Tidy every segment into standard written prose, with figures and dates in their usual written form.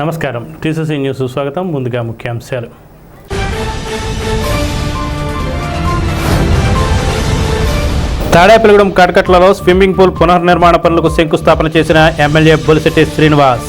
నమస్కారం, TCC news స్వాగతం. ముందుగా ముఖ్యాంశాలు. తాడేపల్లిగూడెం కటకట్లలో స్విమ్మింగ్ పూల్ పునర్నిర్మాణ పనులకు శంకుస్థాపన చేసిన ఎమ్మెల్యే బొలిశెట్టి శ్రీనివాస్.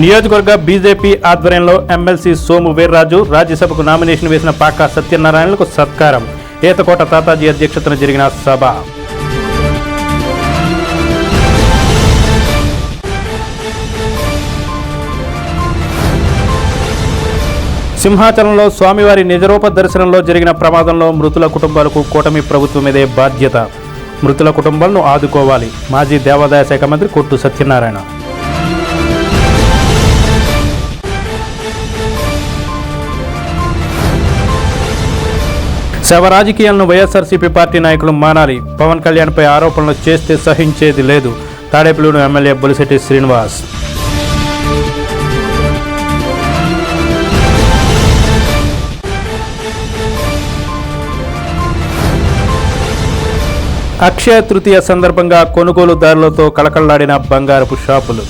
నియోజకవర్గ బీజేపీ ఆధ్వర్యంలో ఎమ్మెల్సీ సోము వీర్రాజు, రాజ్యసభకు నామినేషన్ వేసిన పాకా సత్యనారాయణలకు సత్కారం. ఈతకోట తాతాజీ అధ్యక్షతన జరిగిన సభ. సింహాచలంలో స్వామివారి నిజరూప దర్శనంలో జరిగిన ప్రమాదంలో మృతుల కుటుంబాలకు కూటమి ప్రభుత్వమేదే బాధ్యత. మృతుల కుటుంబాలను ఆదుకోవాలి. మాజీ దేవాదాయ శాఖ మంత్రి కొట్టు సత్యనారాయణ. శవ రాజకీయాలను వైఎస్ఆర్సీపీ పార్టీ నాయకులు మానాలి. పవన్ కళ్యాణ్పై ఆరోపణలు చేస్తే సహించేది లేదు. తాడేపల్లిగూడెం ఎమ్మెల్యే బొలిశెట్టి శ్రీనివాస్. అక్షయ తృతీయ సందర్భంగా కొనుగోలుదారులతో కళకళలాడిన బంగారపు షాపులు.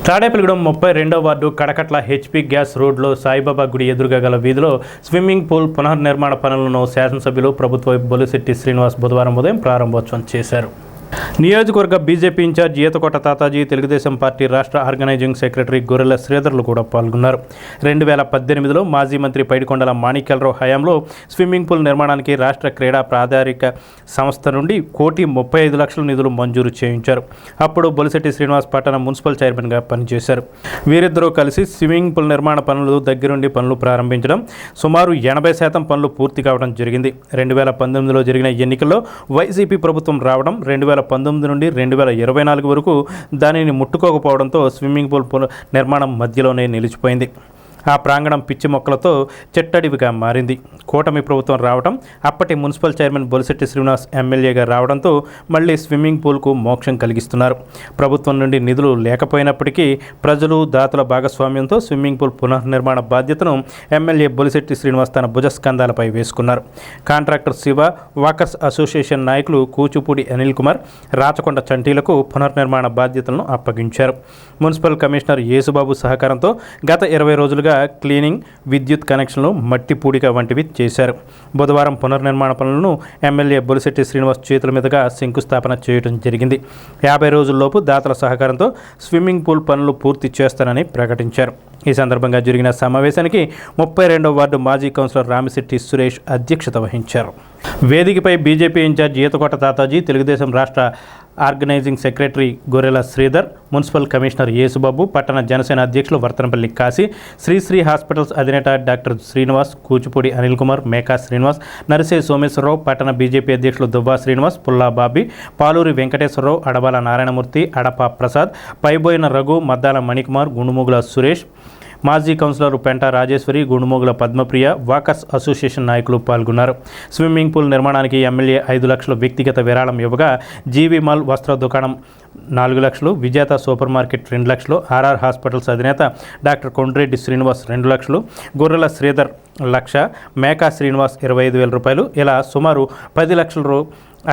తాడేపల్లిగూడెం 32వ వార్డు కడకట్ల హెచ్పి గ్యాస్ రోడ్లో సాయిబాబా గుడి ఎదురుగా గల వీధిలో స్విమ్మింగ్ పూల్ పునర్నిర్మాణ పనులను శాసనసభ్యులు ప్రభుత్వ బొలిశెట్టి శ్రీనివాస్ బుధవారం ఉదయం ప్రారంభోత్సవం చేశారు. నియోజకవర్గ BJP incharge Ethakota Tataji, Telugu Desam party రాష్ట్ర ఆర్గనైజింగ్ సెక్రటరీ గొర్రెల శ్రీధర్లు కూడా పాల్గొన్నారు. 2018లో మాజీ మంత్రి పైడికొండల మాణిక్యాలరావు హయాంలో స్విమ్మింగ్ పూల్ నిర్మాణానికి రాష్ట్ర క్రీడా ప్రాధికార సంస్థ నుండి 1,35,00,000 నిధులు మంజూరు చేయించారు. అప్పుడు బొలిశెట్టి శ్రీనివాస్ పట్టణ మున్సిపల్ చైర్మన్గా పనిచేశారు. వీరిద్దరూ కలిసి స్విమ్మింగ్ పూల్ నిర్మాణ పనులు దగ్గరుండి పనులు ప్రారంభించడం, సుమారు 80% పనులు పూర్తి కావడం జరిగింది. 2019లో జరిగిన ఎన్నికల్లో వైసీపీ ప్రభుత్వం రావడం, 2019 నుండి 2024 వరకు దానిని ముట్టుకోకపోవడంతో స్విమ్మింగ్ పూల్ నిర్మాణం మధ్యలోనే నిలిచిపోయింది. ఆ ప్రాంగణం పిచ్చి మొక్కలతో చెట్టడివిగా మారింది. కూటమి ప్రభుత్వం రావడం, అప్పటి మున్సిపల్ చైర్మన్ బొలిశెట్టి శ్రీనివాస్ ఎమ్మెల్యేగా రావడంతో మళ్లీ స్విమ్మింగ్ పూల్కు మోక్షం కలిగిస్తున్నారు. ప్రభుత్వం నుండి నిధులు లేకపోయినప్పటికీ ప్రజలు, దాతల భాగస్వామ్యంతో స్విమ్మింగ్ పూల్ పునర్నిర్మాణ బాధ్యతను ఎమ్మెల్యే బొలిశెట్టి శ్రీనివాస్ తన భుజస్కంధాలపై వేసుకున్నారు. కాంట్రాక్టర్ శివ, వాకర్స్ అసోసియేషన్ నాయకులు కూచిపూడి అనిల్ కుమార్, రాచకొండ చంటీలకు పునర్నిర్మాణ బాధ్యతలను అప్పగించారు. మున్సిపల్ కమిషనర్ యేసుబాబు సహకారంతో గత 20 రోజులుగా క్లీనింగ్, విద్యుత్ కనెక్షన్లు, మట్టి పూడిక వంటివి చేశారు. బుధవారం పునర్నిర్మాణ పనులను ఎమ్మెల్యే బొలిశెట్టి శ్రీనివాస్ చేతుల మీదుగా శంకుస్థాపన చేయడం జరిగింది. 50 రోజుల్లోపు దాతల సహకారంతో స్విమ్మింగ్ పూల్ పనులు పూర్తి చేస్తానని ప్రకటించారు. ఈ సందర్భంగా జరిగిన సమావేశానికి 32వ వార్డు మాజీ కౌన్సిలర్ రామిశెట్టి సురేష్ అధ్యక్షత వహించారు. వేదికపై బీజేపీ ఇన్ఛార్జ్ ఈతకోట తాతాజీ, తెలుగుదేశం రాష్ట్ర ఆర్గనైజింగ్ సెక్రటరీ గొర్రెల శ్రీధర్, మున్సిపల్ కమిషనర్ యేసుబాబు, పట్టణ జనసేన అధ్యక్షులు వర్తనపల్లి కాశీ, శ్రీ అధినేత డాక్టర్ శ్రీనివాస్, కూచిపూడి అనిల్ కుమార్, మేకా శ్రీనివాస్, నరిసే సోమేశ్వరరావు, పట్టణ బీజేపీ అధ్యక్షులు దువ్వా శ్రీనివాస్, పుల్లా బాబీ, పాలూరి వెంకటేశ్వరరావు, అడబాల నారాయణమూర్తి, అడప ప్రసాద్, పైబోయిన రఘు, మద్దాల మణికుమార్, గుండుమూగుల సురేష్, మాజీ కౌన్సిలర్ పెంట రాజేశ్వరి, గుండుమోగుల పద్మప్రియ, వాకర్స్ అసోసియేషన్ నాయకులు పాల్గొన్నారు. స్విమ్మింగ్ పూల్ నిర్మాణానికి ఎమ్మెల్యే 5 లక్షలు వ్యక్తిగత విరాళం ఇవ్వగా, జీవీ మాల్ వస్త్ర దుకాణం 4 లక్షలు, విజేత సూపర్ మార్కెట్ 2 లక్షలు, ఆర్ఆర్ హాస్పిటల్స్ అధినేత డాక్టర్ కొండ్రెడ్డి శ్రీనివాస్ 2 లక్షలు, గొర్రెల శ్రీధర్ 1 లక్ష, మేకా శ్రీనివాస్ 25,000 రూపాయలు, ఇలా సుమారు 10 లక్షల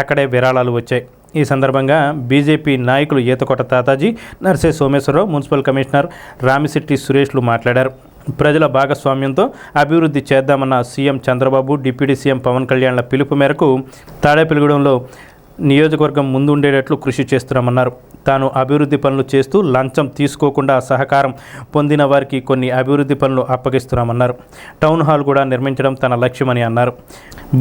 అక్కడే విరాళాలు వచ్చాయి. ఈ సందర్భంగా బీజేపీ నాయకులు ఈతకోట తాతాజీ, నర్సే సోమేశ్వరరావు, మున్సిపల్ కమిషనర్ రామిశెట్టి సురేష్లు మాట్లాడారు. ప్రజల భాగస్వామ్యంతో అభివృద్ధి చేద్దామన్న CM Chandrababu, deputy CM Pawan కళ్యాణ్ల పిలుపు మేరకు తాడేపల్లిగూడెంలో నియోజకవర్గం ముందుండేటట్లు కృషి చేస్తున్నామన్నారు. తాను అభివృద్ధి పనులు చేస్తూ లంచం తీసుకోకుండా సహకారం పొందిన వారికి కొన్ని అభివృద్ధి పనులు అప్పగిస్తున్నామన్నారు. టౌన్ హాల్ కూడా నిర్మించడం తన లక్ష్యమని అన్నారు.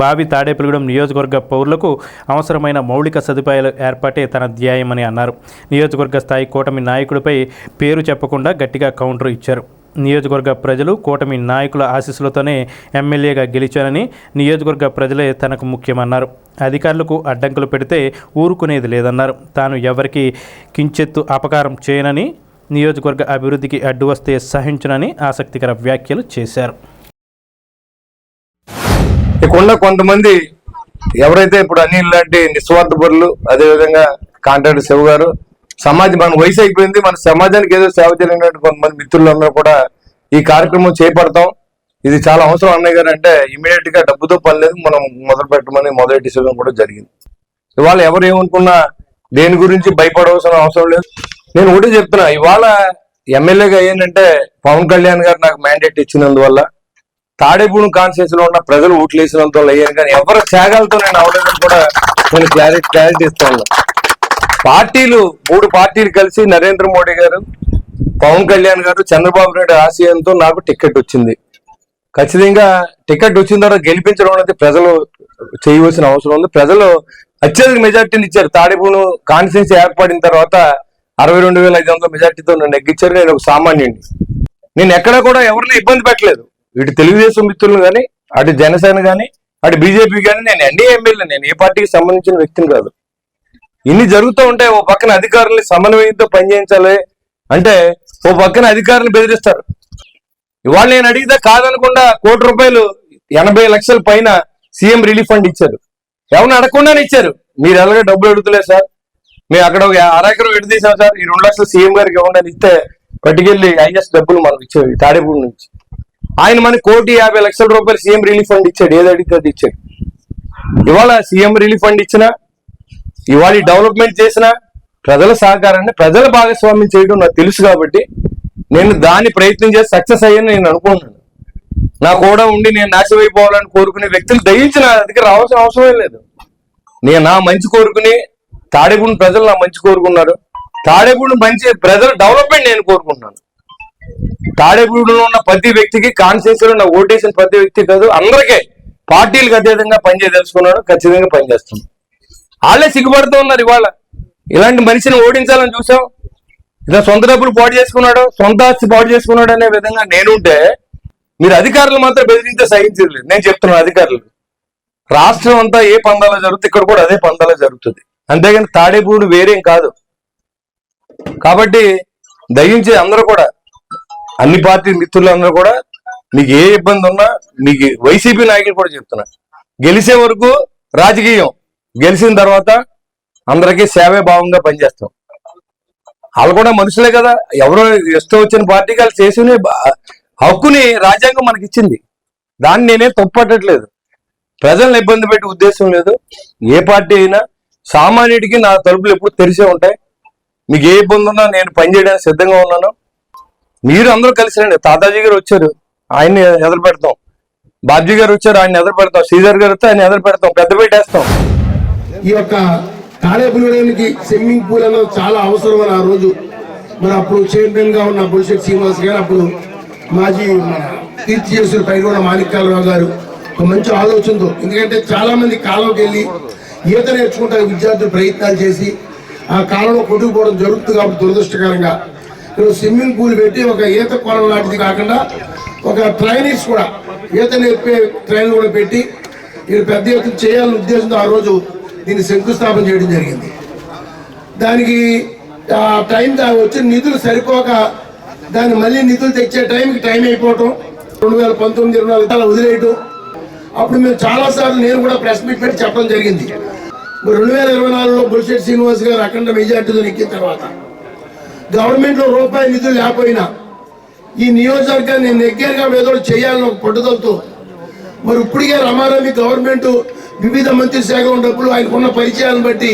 భావి తాడేపల్లిగూడెం నియోజకవర్గ పౌరులకు అవసరమైన మౌలిక సదుపాయాల ఏర్పాటే తన ధ్యేయమని అన్నారు. నియోజకవర్గ స్థాయి కూటమి నాయకుడిపై పేరు చెప్పకుండా గట్టిగా కౌంటర్ ఇచ్చారు. నియోజకవర్గ ప్రజలు కూటమి నాయకుల ఆశీస్సులతోనే ఎమ్మెల్యేగా గెలిచానని, నియోజకవర్గ ప్రజలే తనకు ముఖ్యమన్నారు. అధికారులకు అడ్డంకులు పెడితే ఊరుకునేది లేదన్నారు. తాను ఎవరికి కించెత్తు అపకారం చేయనని, నియోజకవర్గ అభివృద్ధికి అడ్డు వస్తే సహించనని ఆసక్తికర వ్యాఖ్యలు చేశారు. ఇక్కడ కొంతమంది ఎవరైతే ఇప్పుడు అనిల్ లాంటి నిస్వార్థ పరులు, అదేవిధంగా కాంట్రాక్టర్ శివ గారు, సమాజం మన వయసు అయిపోయింది, మన సమాజానికి ఏదో సేవ చేయలేనటువంటి కొంతమంది మిత్రులందరూ కూడా ఈ కార్యక్రమం చేపడతాం, ఇది చాలా అవసరం అన్నయ్య గారు అంటే ఇమీడియట్ గా డబ్బుతో పని లేదు, మనం మొదలు పెట్టమని మొదటి డిసిజన్ కూడా జరిగింది. ఇవాళ ఎవరు ఏమనుకున్నా దేని గురించి భయపడవలసిన అవసరం లేదు. నేను ఒకటి చెప్తున్నా, ఇవాళ ఎమ్మెల్యేగా అయ్యానంటే పవన్ కళ్యాణ్ గారు నాకు మ్యాండేట్ ఇచ్చినందువల్ల, తాడేపూడి కాన్స్టిట్యూన్సీ లో ఉన్న ప్రజలు ఓట్లు వేసినందువల్ల అయ్యాను, కానీ ఎవరి త్యాగాలతో నేను అవలేదని కూడా నేను క్లారిటీ ఇస్తాను. పార్టీలు 3 పార్టీలు కలిసి నరేంద్ర మోడీ గారు, పవన్ కళ్యాణ్ గారు, చంద్రబాబు నాయుడు ఆశయంతో నాకు టికెట్ వచ్చింది. ఖచ్చితంగా టికెట్ వచ్చిన తర్వాత గెలిపించడం అనేది ప్రజలు చేయవలసిన అవసరం ఉంది. ప్రజలు అత్యధిక మెజార్టీని ఇచ్చారు. తాడేపూడి కాన్స్టిట్యూన్సీ ఏర్పడిన తర్వాత 62,500 మెజార్టీతో నన్ను నెగ్గించారు. నేను ఒక సామాన్యుడిని. నేను ఎక్కడా కూడా ఎవరిని ఇబ్బంది పెట్టలేదు. ఇటు తెలుగుదేశం మిత్రులు కానీ, అటు జనసేన కానీ, అటు బీజేపీ కానీ. నేను ఎన్డీఏ ఎమ్మెల్యే, నేను ఏ పార్టీకి సంబంధించిన వ్యక్తిని కాదు. ఇన్ని జరుగుతూ ఉంటే ఓ పక్కన అధికారుల్ని సమన్వయంతో పనిచేయించాలి అంటే ఓ పక్కన అధికారులను బెదిరిస్తారు. ఇవాళ నేను అడిగితే కాదనకుండా ₹1 కోటి 80 లక్షల పైన సీఎం రిలీఫ్ ఫండ్ ఇచ్చారు. ఎవరిని అడగకుండానే ఇచ్చారు. మీరు ఎలాగో డబ్బులు అడుగుతలేదు సార్, మేము అక్కడ ఒక 1/2 ఎకరం ఎటు తీసాం సార్, ఈ 2 లక్షలు సీఎం గారికి ఇవ్వండి ఇస్తే పట్టుకెళ్ళి ఐఎస్ డబ్బులు మనకు ఇచ్చారు తాడేపూడి నుంచి. ఆయన మనకి ₹1,50 లక్షల సీఎం రిలీఫ్ ఫండ్ ఇచ్చాడు. ఏది అడిగితే అది ఇచ్చాడు. ఇవాళ సీఎం రిలీఫ్ ఫండ్ ఇచ్చినా, ఇవాళ డెవలప్మెంట్ చేసిన ప్రజల సహకారాన్ని, ప్రజల భాగస్వామ్యం చేయడం నాకు తెలుసు కాబట్టి నేను దాన్ని ప్రయత్నం చేసి సక్సెస్ అయ్యని నేను అనుకుంటున్నాను. నా కూడా ఉండి నేను నాశనం అయిపోవాలని కోరుకునే వ్యక్తులు దయించిన దగ్గర రావాల్సిన అవసరం లేదు. నేను నా మంచి కోరుకుని, తాడేపూడి ప్రజలు నా మంచి కోరుకున్నారు. తాడేపూడి మంచి ప్రజల డెవలప్మెంట్ నేను కోరుకుంటున్నాను. తాడేపూడిలో ఉన్న ప్రతి వ్యక్తికి, కాన్స్టిట్యూన్సీలో నా ఓటేసిన ప్రతి వ్యక్తి కాదు, అందరికీ పార్టీలకు అతీతంగా పనిచేయదలుచుకున్నాడు. ఖచ్చితంగా పనిచేస్తున్నాను. వాళ్ళే సిగ్గుపడుతూ ఉన్నారు. ఇవాళ ఇలాంటి మనిషిని ఓడించాలని చూసాం. ఇలా సొంత డబ్బులు పాటు చేసుకున్నాడు, సొంత ఆస్తి పాటు చేసుకున్నాడు అనే విధంగా నేనుంటే మీరు అధికారులు మాత్రం బెదిరించే సహించలేదు. నేను చెప్తున్నాను, అధికారులు రాష్ట్రం అంతా ఏ పందాలో జరుగుతుంది, ఇక్కడ కూడా అదే పందాలో జరుగుతుంది. అంతేగాని తాడేపూడి వేరేం కాదు. కాబట్టి దయించి అందరూ కూడా, అన్ని పార్టీ మిత్రులందరూ కూడా, మీకు ఏ ఇబ్బంది ఉన్నా, మీకు వైసీపీ నాయకులు కూడా చెప్తున్నా, గెలిచే వరకు రాజకీయం, గెలిచిన తర్వాత అందరికీ సేవే భావంగా పనిచేస్తాం. వాళ్ళు కూడా మనుషులే కదా. ఎవరో ఇష్టం వచ్చిన పార్టీకి వాళ్ళు చేసిన హక్కుని రాజ్యాంగం మనకి ఇచ్చింది. దాన్ని నేనే తప్పట్టట్లేదు. ప్రజలను ఇబ్బంది పెట్టే ఉద్దేశం లేదు. ఏ పార్టీ అయినా సామాన్యుడికి నా తలుపులు ఎప్పుడు తెరిసే ఉంటాయి. మీకు ఏ ఇబ్బంది ఉన్నా నేను పనిచేయడానికి సిద్ధంగా ఉన్నాను. మీరు అందరూ కలిసి రండి. తాతాజీ గారు వచ్చారు, ఆయన్ని ఎదురు పెడతాం. బాబ్జీ గారు వచ్చారు, ఆయన ఎదురు పెడతాం. శ్రీధర్ గారు వస్తే ఆయన ఎదురు పెడతాం, పెద్ద పెట్టేస్తాం. ఈ యొక్క తాడేపల్లికి స్విమ్మింగ్ పూల్ అనేది చాలా అవసరం అని ఆ రోజు మరి అప్పుడు చైర్మన్ గా ఉన్న బొలిశెట్టి శ్రీనివాస్ గారు, అప్పుడు మాజీ మన కీర్తి చేసిన పైగొండ మాణిక్యాలరావు గారు ఒక మంచి ఆలోచనతో, ఎందుకంటే చాలా మంది కాలంకి వెళ్ళి ఈత నేర్చుకుంటారు విద్యార్థులు ప్రయత్నాలు చేసి ఆ కాలంలో కొట్టుకుపోవడం జరుగుతుంది. కాబట్టి దురదృష్టకరంగా ఇప్పుడు స్విమ్మింగ్ పూల్ పెట్టి ఒక ఈత కొలం లాంటిది కాకుండా ఒక ట్రైనర్స్ కూడా, ఈత నేర్పే ట్రైనర్ కూడా పెట్టి ఇది పెద్ద ఎత్తున చేయాలనే ఉద్దేశంతో ఆ రోజు దీన్ని శంకుస్థాపన చేయడం జరిగింది. దానికి ఆ టైం వచ్చిన నిధులు సరిపోక దాన్ని మళ్ళీ నిధులు తెచ్చే టైంకి టైం అయిపోవటం, 2019, 2024 వదిలేయటం. అప్పుడు మేము చాలాసార్లు నేను కూడా ప్రెస్ మీట్ పెట్టి చెప్పడం జరిగింది. 2024లో బొలిశెట్టి శ్రీనివాస్ గారు అఖండ మెజార్టీతో ఎక్కిన తర్వాత గవర్నమెంట్లో రూపాయి నిధులు లేకపోయినా ఈ నియోజకవర్గాన్ని నేను నెగ్గరగా ఏదో చేయాలని ఒక పట్టుదలతో, మరి ఇప్పటికే రమారమి గవర్నమెంట్ వివిధ మంత్రి శాఖ డబ్బులు ఆయనకున్న పరిచయాలను బట్టి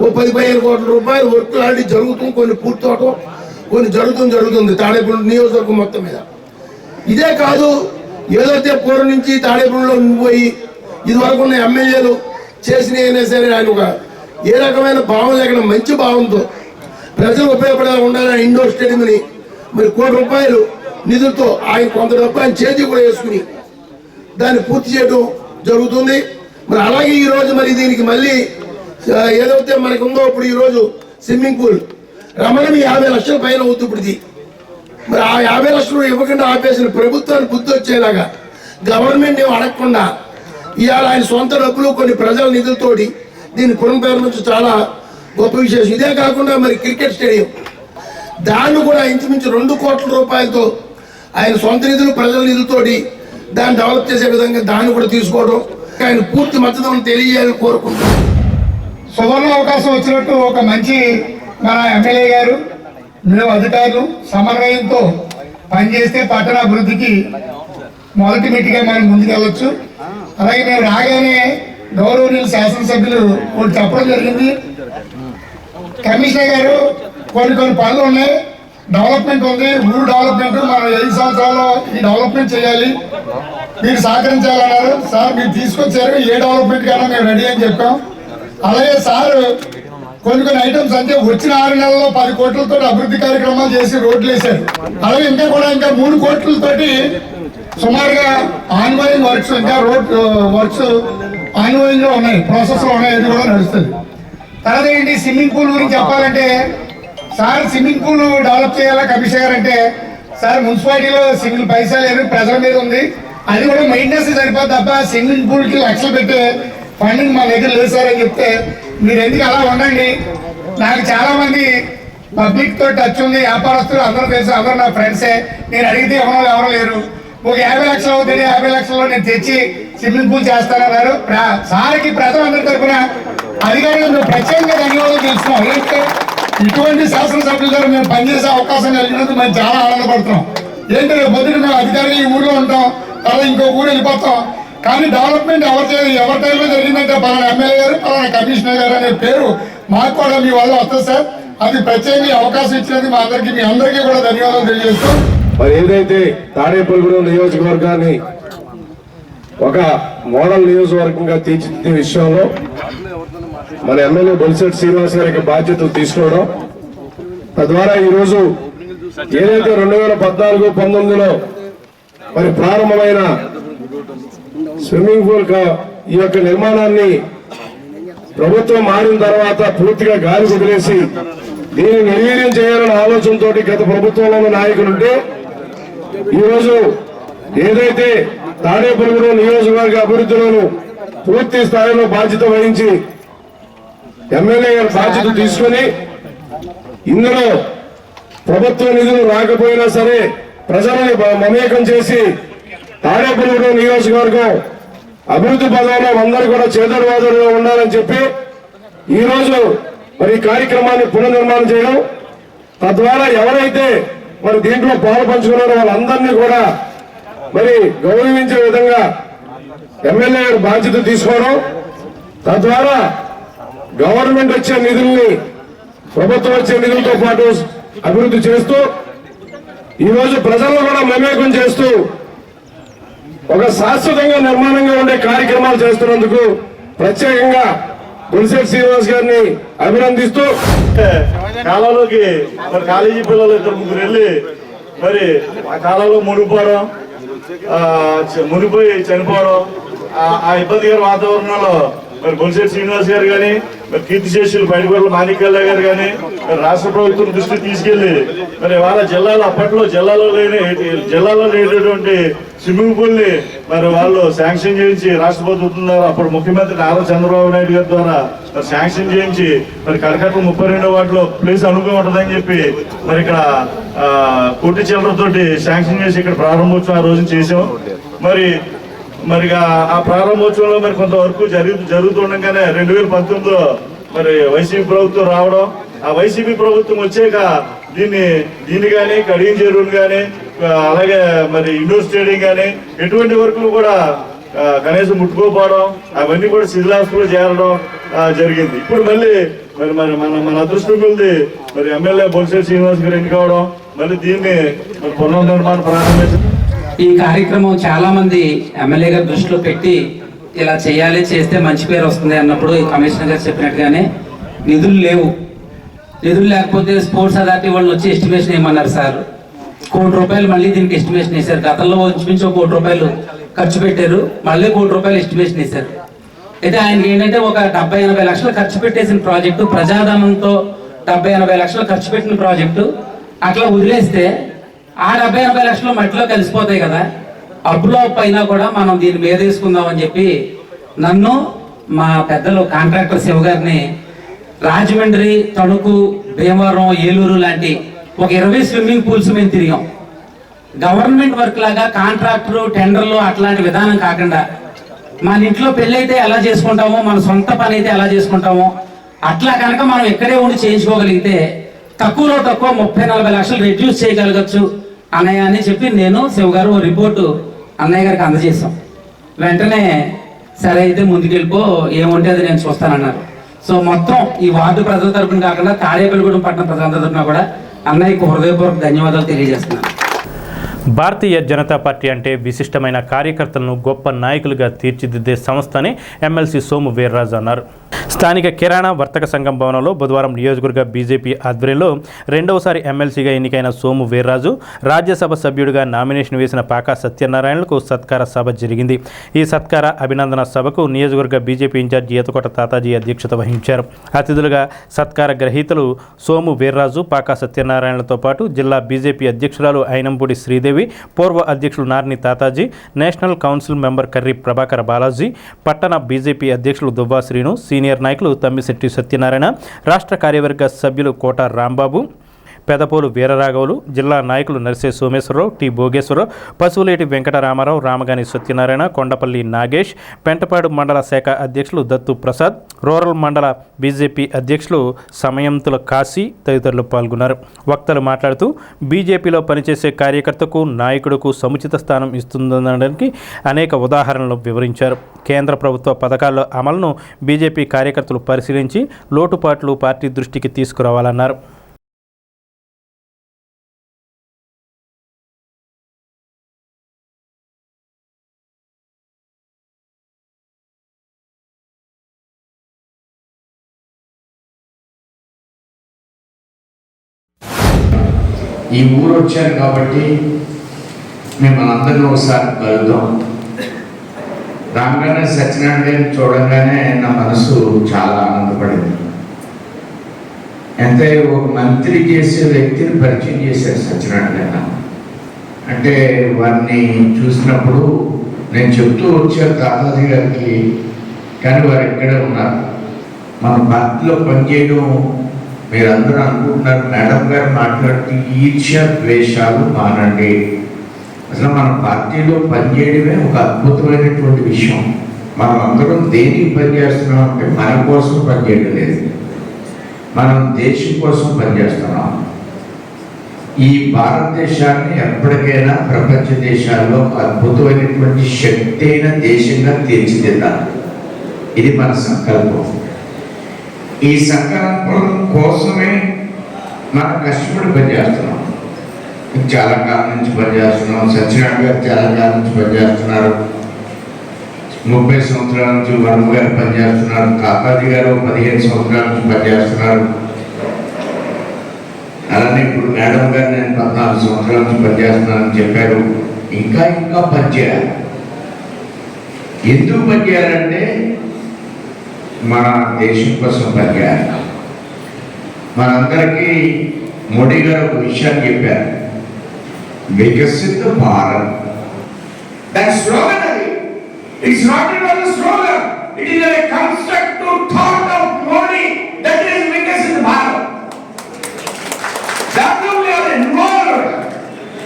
ఓ 10-15 కోట్ల రూపాయలు వర్క్ ఆల్రెడీ జరుగుతుంది. కొన్ని పూర్తవటం, కొన్ని జరుగుతుంది తాడేపల్లి నియోజకవర్గం మొత్తం మీద. ఇదే కాదు, ఏదైతే పూర్వం నుంచి తాడేపల్లిలో పోయి ఇదివరకు ఉన్న ఎమ్మెల్యేలు చేసినైనా సరే ఆయన ఒక ఏ రకమైన భావం లేకుండా మంచి భావంతో ప్రజలు ఉపయోగపడేలా ఉండాలని ఇండోర్ స్టేడియంని మరి ₹1 కోటి నిధులతో ఆయన కొంత డబ్బు ఆయన చేతి కూడా వేసుకుని దాన్ని పూర్తి చేయడం జరుగుతుంది. మరి అలాగే ఈరోజు మరి దీనికి మళ్ళీ ఏదైతే మనకు ఉందో ఇప్పుడు ఈరోజు స్విమ్మింగ్ పూల్ రమణమి 50 లక్షల పైన అవుతుంది ఇప్పుడు. మరి ఆ 50 లక్షలు ఇవ్వకుండా ఆపేసిన ప్రభుత్వాన్ని బుద్ధి వచ్చేలాగా గవర్నమెంట్ ఏం అడగకుండా ఇవాళ ఆయన సొంత డబ్బులు కొన్ని ప్రజల నిధులతోటి దీన్ని పునఃప్రారంభించడం చాలా గొప్ప విశేషం. ఇదే కాకుండా మరి క్రికెట్ స్టేడియం దాన్ని కూడా ఇంచుమించు ₹2 కోట్ల ఆయన సొంత నిధులు ప్రజల నిధులతోటి దాన్ని డెవలప్ చేసే విధంగా దాన్ని కూడా తీసుకోవడం ఆయన పూర్తి మద్దతు తెలియాలని కోరుకుంటున్నాను. సువర్ణ అవకాశం వచ్చినట్టు ఒక మంచి మన ఎమ్మెల్యే గారు మేము అధికారులు సమన్వయంతో పనిచేస్తే పట్టణ అభివృద్ధికి మొదటి మెట్టిగా మనం ముందుకెళ్ళొచ్చు. అలాగే మేము రాగానే గౌరవనీయులు శాసనసభ్యులు ఒకటి చెప్పడం జరిగింది, కమిషనర్ గారు కొన్ని పనులు ఉన్నాయి, డెవలప్మెంట్ ఉంది, ఊరు డెవలప్మెంట్ మనం 5 సంవత్సరాల్లో ఈ డెవలప్మెంట్ చేయాలి, మీరు సహకరించాలన్నారు. సార్ మీరు తీసుకొచ్చారు, ఏ డెవలప్మెంట్ కన్నా మేము రెడీ అని చెప్పాం. అలాగే సార్ కొన్ని ఐటమ్స్ అంటే వచ్చిన 6 నెలల్లో 10 కోట్లతో అభివృద్ధి కార్యక్రమాలు చేసి రోడ్లు వేశారు. అలాగే ఇంకా 3 కోట్లతోటి సుమారుగా ఆన్గోయింగ్ వర్క్స్, ఇంకా రోడ్ వర్క్స్ ఆన్గోయింగ్ లో ఉన్నాయి, ప్రాసెస్ లో ఉన్నాయి, అది కూడా నడుస్తుంది. తర్వాత ఏంటి, స్విమ్మింగ్ పూల్ గురించి చెప్పాలంటే సార్ స్విమ్మింగ్ పూల్ డెవలప్ చేయాలా కమిషనర్ గారు అంటే, సార్ మున్సిపాలిటీలో స్విమ్మింగ్ పైసా లేదు, ప్రజల మీద ఉంది, అది కూడా మెయింటెనెన్స్ సరిపోదు తప్ప స్విమ్మింగ్ పూల్ కి లక్షలు పెట్టే ఫండింగ్ మా దగ్గర లేదు సార్ అని చెప్తే, మీరు ఎందుకు అలా ఉండండి, నాకు చాలా మంది పబ్లిక్ తో టచ్ ఉంది, వ్యాపారస్తులు అందరూ తెలుసు, అందరూ నా ఫ్రెండ్సే, నేను అడిగితే ఎవరో లేరు, ఒక 50 లక్షలు అవుతుంది, 50 లక్షల్లో నేను తెచ్చి స్విమ్మింగ్ పూల్ చేస్తానన్నారు. సార్కి ప్రజలందరి తరఫున అధికారులు మేము ప్రత్యేకంగా ధన్యవాదాలు తెలుస్తున్నాం. ఏంటంటే ఇటువంటి శాసనసభ్యుల ద్వారా మేము పనిచేసే అవకాశం కలిగినందుకు మేము చాలా ఆనందపడుతున్నాం. ఏంటంటే పొద్దున మేము అధికారులు ఈ ఊర్లో ఉంటాం, తర్వాత ఇంకో ఊరు వెళ్ళిపోతాం, కానీ డెవలప్మెంట్ ఎవరి టైంలో జరిగిందంటే పలానా ఎమ్మెల్యే గారు, పలానా కమిషనర్ గారు అనే పేరు మాకు కూడా మీ వల్ల వస్తుంది సార్. అది ప్రత్యేకంగా అవకాశం ఇచ్చినందుకు మీ అందరికీ కూడా ధన్యవాదాలు తెలియజేస్తాం. మరి ఏదైతే తాడేపల్లిగూడెం నియోజకవర్గాన్ని ఒక మోడల్ నియోజకవర్గంగా తీర్చిదిద్దే విషయంలో మన ఎమ్మెల్యే బొలిశెట్టి శ్రీనివాస్ గారికి బాధ్యతలు తీసుకోవడం, తద్వారా ఈరోజు ఏదైతే 2014-19లో మరి ప్రారంభమైన స్విమ్మింగ్ పూల్ ఈ యొక్క నిర్మాణాన్ని ప్రభుత్వం మారిన తర్వాత పూర్తిగా గాలి వదిలేసి దీన్ని నిర్వీర్యం చేయాలనే ఆలోచనతో గత ప్రభుత్వంలో ఉన్న నాయకులుంటే, ఈరోజు ఏదైతే తాడేపల్లిగూడెం నియోజకవర్గ అభివృద్ధిలోను పూర్తి స్థాయిలో బాధ్యత వహించి ఎమ్మెల్యే గారు బాధ్యత తీసుకుని ఇందులో ప్రభుత్వ నిధులు రాకపోయినా సరే ప్రజలని మమేకం చేసి తాడేపల్లిగూడెం నియోజకవర్గం అభివృద్ధి పదంలో అందరూ కూడా చేదోడువాదోడుగా ఉండాలని చెప్పి ఈరోజు మరి ఈ కార్యక్రమాన్ని పునర్నిర్మాణం చేయడం, తద్వారా ఎవరైతే మరి దీంట్లో పాలు పంచుకున్నారో వాళ్ళందరినీ కూడా మరి గౌరవించే విధంగా ఎమ్మెల్యే గారు బాధ్యత తీసుకోవడం, తద్వారా గవర్నమెంట్ వచ్చే నిధుల్ని ప్రభుత్వం వచ్చే నిధులతో పాటు అభివృద్ధి చేస్తూ ఈరోజు ప్రజలను కూడా మమేకం చేస్తూ ఒక శాశ్వతంగా నిర్మాణంగా ఉండే కార్యక్రమాలు చేస్తున్నందుకు ప్రత్యేకంగా బొలిశెట్టి శ్రీనివాస్ గారిని అభినందిస్తూ, కాలంలోకి మరి కాలేజీ పిల్లలు 2-3 వెళ్ళి మరి ఆ కాలంలో మునిగిపోవడం, మునిగిపోయి చనిపోవడం, ఆ ఇబ్బందికర వాతావరణంలో మరి బొలిశెట్టి శ్రీనివాస్ గారు కానీ, మరి కీర్తిశేషులు బయటగొడల మాణిక్యాల గారు కానీ మరి రాష్ట్ర ప్రభుత్వం దృష్టికి తీసుకెళ్లి మరి వాళ్ళ జిల్లాలో అప్పట్లో జిల్లాలో లేనటువంటి స్విమ్మింగ్ పూల్ ని మరి వాళ్ళు శాంక్షన్ చేయించి రాష్ట్ర ప్రభుత్వం ద్వారా అప్పుడు ముఖ్యమంత్రి నారా చంద్రబాబు నాయుడు గారి ద్వారా మరి శాంక్షన్ చేయించి మరి కడకట్ల 32వ వార్డులో ప్లేస్ అనుకూలంగా ఉంటుందని చెప్పి మరి ఇక్కడ కోటి చిల్లరతోటి శాంక్షన్ చేసి ఇక్కడ ప్రారంభోత్సవం ఆ రోజున చేసాం. మరి ఆ ప్రారంభోత్సవంలో మరి కొంత వరకు జరుగుతుండగానే 2019లో మరి వైసీపీ ప్రభుత్వం రావడం, ఆ వైసీపీ ప్రభుత్వం వచ్చాక దీన్ని కానీ కడియం చెరువులు కానీ అలాగే మరి ఇండోర్ స్టేడియం కానీ ఎటువంటి వర్కులు కూడా కనీసం ముట్టుకోపోవడం, అవన్నీ కూడా శిథిలాస్తులు చేరడం జరిగింది. ఇప్పుడు మళ్ళీ మరి మన అదృష్టం కొద్ది మరి ఎమ్మెల్యే బొలిశెట్టి శ్రీనివాస్ గారు ఎన్నికవడం, మళ్ళీ దీన్ని మరి పునర్నిర్మాణం ప్రారంభించారు. ఈ కార్యక్రమం చాలా మంది ఎమ్మెల్యే గారి దృష్టిలో పెట్టి ఇలా చేయాలి, చేస్తే మంచి పేరు వస్తుంది అన్నప్పుడు కమిషనర్ గారు చెప్పినట్టుగానే నిధులు లేవు. నిధులు లేకపోతే స్పోర్ట్స్ అథారిటీ వాళ్ళు వచ్చి ఎస్టిమేషన్ ఏమన్నారు సార్, 1 కోటి రూపాయలు మళ్ళీ దీనికి ఎస్టిమేషన్ వేశారు. గతంలో ఇంచుమించు 1 కోటి రూపాయలు ఖర్చు పెట్టారు, మళ్ళీ 1 కోటి రూపాయలు ఎస్టిమేషన్ వేశారు. అయితే ఆయనకి ఏంటంటే ఒక 70-80 లక్షలు ఖర్చు పెట్టేసిన ప్రాజెక్టు, ప్రజాధనంతో 70-80 లక్షలు ఖర్చు పెట్టిన ప్రాజెక్టు అట్లా వదిలేస్తే ఆ 70-80 లక్షలు మట్టిలో కలిసిపోతాయి కదా, అప్పులో అయినా కూడా మనం దీన్ని మీద వేసుకుందామని చెప్పి నన్ను మా పెద్దలు కాంట్రాక్టర్ శివ గారిని రాజమండ్రి, తణుకు, భీమవరం, ఏలూరు లాంటి ఒక 20 స్విమ్మింగ్ పూల్స్ మేము తిరిగాం. గవర్నమెంట్ వర్క్ లాగా కాంట్రాక్టర్ టెండర్లు అట్లాంటి విధానం కాకుండా మన ఇంట్లో పెళ్ళి అయితే ఎలా చేసుకుంటామో, మన సొంత పని అయితే ఎలా చేసుకుంటామో అట్లా కనుక మనం ఇక్కడే ఉండి చేయించుకోగలిగితే తక్కువలో తక్కువ 30-40 లక్షలు రెడ్యూస్ చేయగలగచ్చు అన్నయ్య అని చెప్పి నేను శివ గారు రిపోర్టు అన్నయ్య గారికి అందజేశాం. వెంటనే సరే అయితే ముందుకెళ్ళిపో, ఏముంటే అది నేను చూస్తానన్నారు. సో మొత్తం ఈ వార్డు ప్రజల తరపున కాకుండా తాడేపల్లిగూడెం పట్టణ ప్రజలందరి తరపున కూడా అన్నయ్యకు హృదయపూర్వక ధన్యవాదాలు తెలియజేస్తున్నాను. భారతీయ జనతా పార్టీ అంటే విశిష్టమైన కార్యకర్తలను గొప్ప నాయకులుగా తీర్చిదిద్దే సంస్థ అని ఎమ్మెల్సీ సోము వీర్రాజు అన్నారు. స్థానిక కిరాణా వర్తక సంఘం భవనంలో బుధవారం నియోజకవర్గ బీజేపీ ఆధ్వర్యంలో రెండవసారి ఎమ్మెల్సీగా ఎన్నికైన సోము వీర్రాజు రాజ్యసభ సభ్యుడిగా నామినేషన్ వేసిన పాకా సత్యనారాయణలకు సత్కార సభ జరిగింది. ఈ సత్కార అభినందన సభకు నియోజకవర్గ బీజేపీ ఇన్ఛార్జి ఈతకోట తాతాజీ అధ్యక్షత వహించారు. అతిథులుగా సత్కార గ్రహీతలు సోము వీర్రాజు, పాకా సత్యనారాయణలతో పాటు జిల్లా బీజేపీ అధ్యక్షురాలు అయినంపూడి శ్రీదేవి, పూర్వ అధ్యక్షులు Narni Tataji, national council member Karri Prabhakar Balaji, పట్టణ బీజేపీ అధ్యక్షులు దువ్వా శ్రీను, సీనియర్ నాయకులు తమ్మిశెట్టి సత్యనారాయణ, రాష్ట్ర కార్యవర్గ సభ్యులు కోట రాంబాబు, పెదపోలు వీరరాఘవులు, జిల్లా నాయకులు నర్సే సోమేశ్వరరావు, టి భోగేశ్వరరావు, పశువులేటి వెంకటరామారావు, రామగాని సత్యనారాయణ, కొండపల్లి నాగేష్, పెంటపాడు మండల శాఖ అధ్యక్షులు దత్తు ప్రసాద్, రూరల్ మండల బీజేపీ అధ్యక్షులు సమయంతుల కాశీ తదితరులు పాల్గొన్నారు. వక్తలు మాట్లాడుతూ బీజేపీలో పనిచేసే కార్యకర్తకు, నాయకుడుకు సముచిత స్థానం ఇస్తుందనడానికి అనేక ఉదాహరణలు వివరించారు. కేంద్ర ప్రభుత్వ పథకాల అమలును బీజేపీ కార్యకర్తలు పరిశీలించి లోటుపాట్లు పార్టీ దృష్టికి తీసుకురావాలన్నారు. ఈ ఊరు వచ్చారు కాబట్టి మిమ్మల్ని అందరినీ ఒకసారి కలుద్దాం. రాగానే సత్యనారాయణ గారిని చూడంగానే నా మనసు చాలా ఆనందపడింది. అంటే ఒక మంత్రి చేసే వ్యక్తిని పరిచయం చేశారు సత్యనారాయణ గారు. అంటే వారిని చూసినప్పుడు నేను చెప్తూ వచ్చాను తాతాజీ గారికి, కానీ వారు ఎక్కడే ఉన్నారు. మన పార్టీలో పనిచేయడం మీరందరూ అనుకుంటున్నారు, మేడం గారు మాట్లాడుతూ ఈర్ష్య ద్వేషాలు మానండి. అసలు మన పార్టీలో పనిచేయడమే ఒక అద్భుతమైనటువంటి విషయం. మనం అందరం దేనికి పనిచేస్తున్నాం అంటే మన కోసం పనిచేయడం లేదు, మనం దేశం కోసం పనిచేస్తున్నాం. ఈ భారతదేశాన్ని ఎప్పటికైనా ప్రపంచ దేశాల్లో అద్భుతమైనటువంటి శక్తి అయిన దేశంగా తీర్చిదిద్దాలి. ఇది మన సంకల్పం. ఈ సంకల్పం కోసమే మనం కష్టపడి పనిచేస్తున్నాం. చాలా కాలం నుంచి పనిచేస్తున్నాం. సత్యనారాయణ గారు చాలా కాలం నుంచి పనిచేస్తున్నారు. 30 సంవత్సరాల నుంచి వర్మ గారు పనిచేస్తున్నారు. తాతాజీ గారు 15 సంవత్సరాల నుంచి పనిచేస్తున్నారు. అలానే ఇప్పుడు మేడం గారు నేను 14 సంవత్సరాల నుంచి పనిచేస్తున్నానని చెప్పారు. ఇంకా ఇంకా పనిచేయాలి. ఎందుకు పనిచేయాలంటే మన దేశం కోసం పనిచేయాలి. మనందరికీ మోడీ గారు ఒక విషయాన్ని చెప్పారు, వికసిత భారత్. దట్ స్లోగన్ అది. It's not only slogan, it is a constructive thought of Modi. That is వికసిత భారత్. దాంట్లో వి ఆర్ ఇన్వాల్వ్డ్.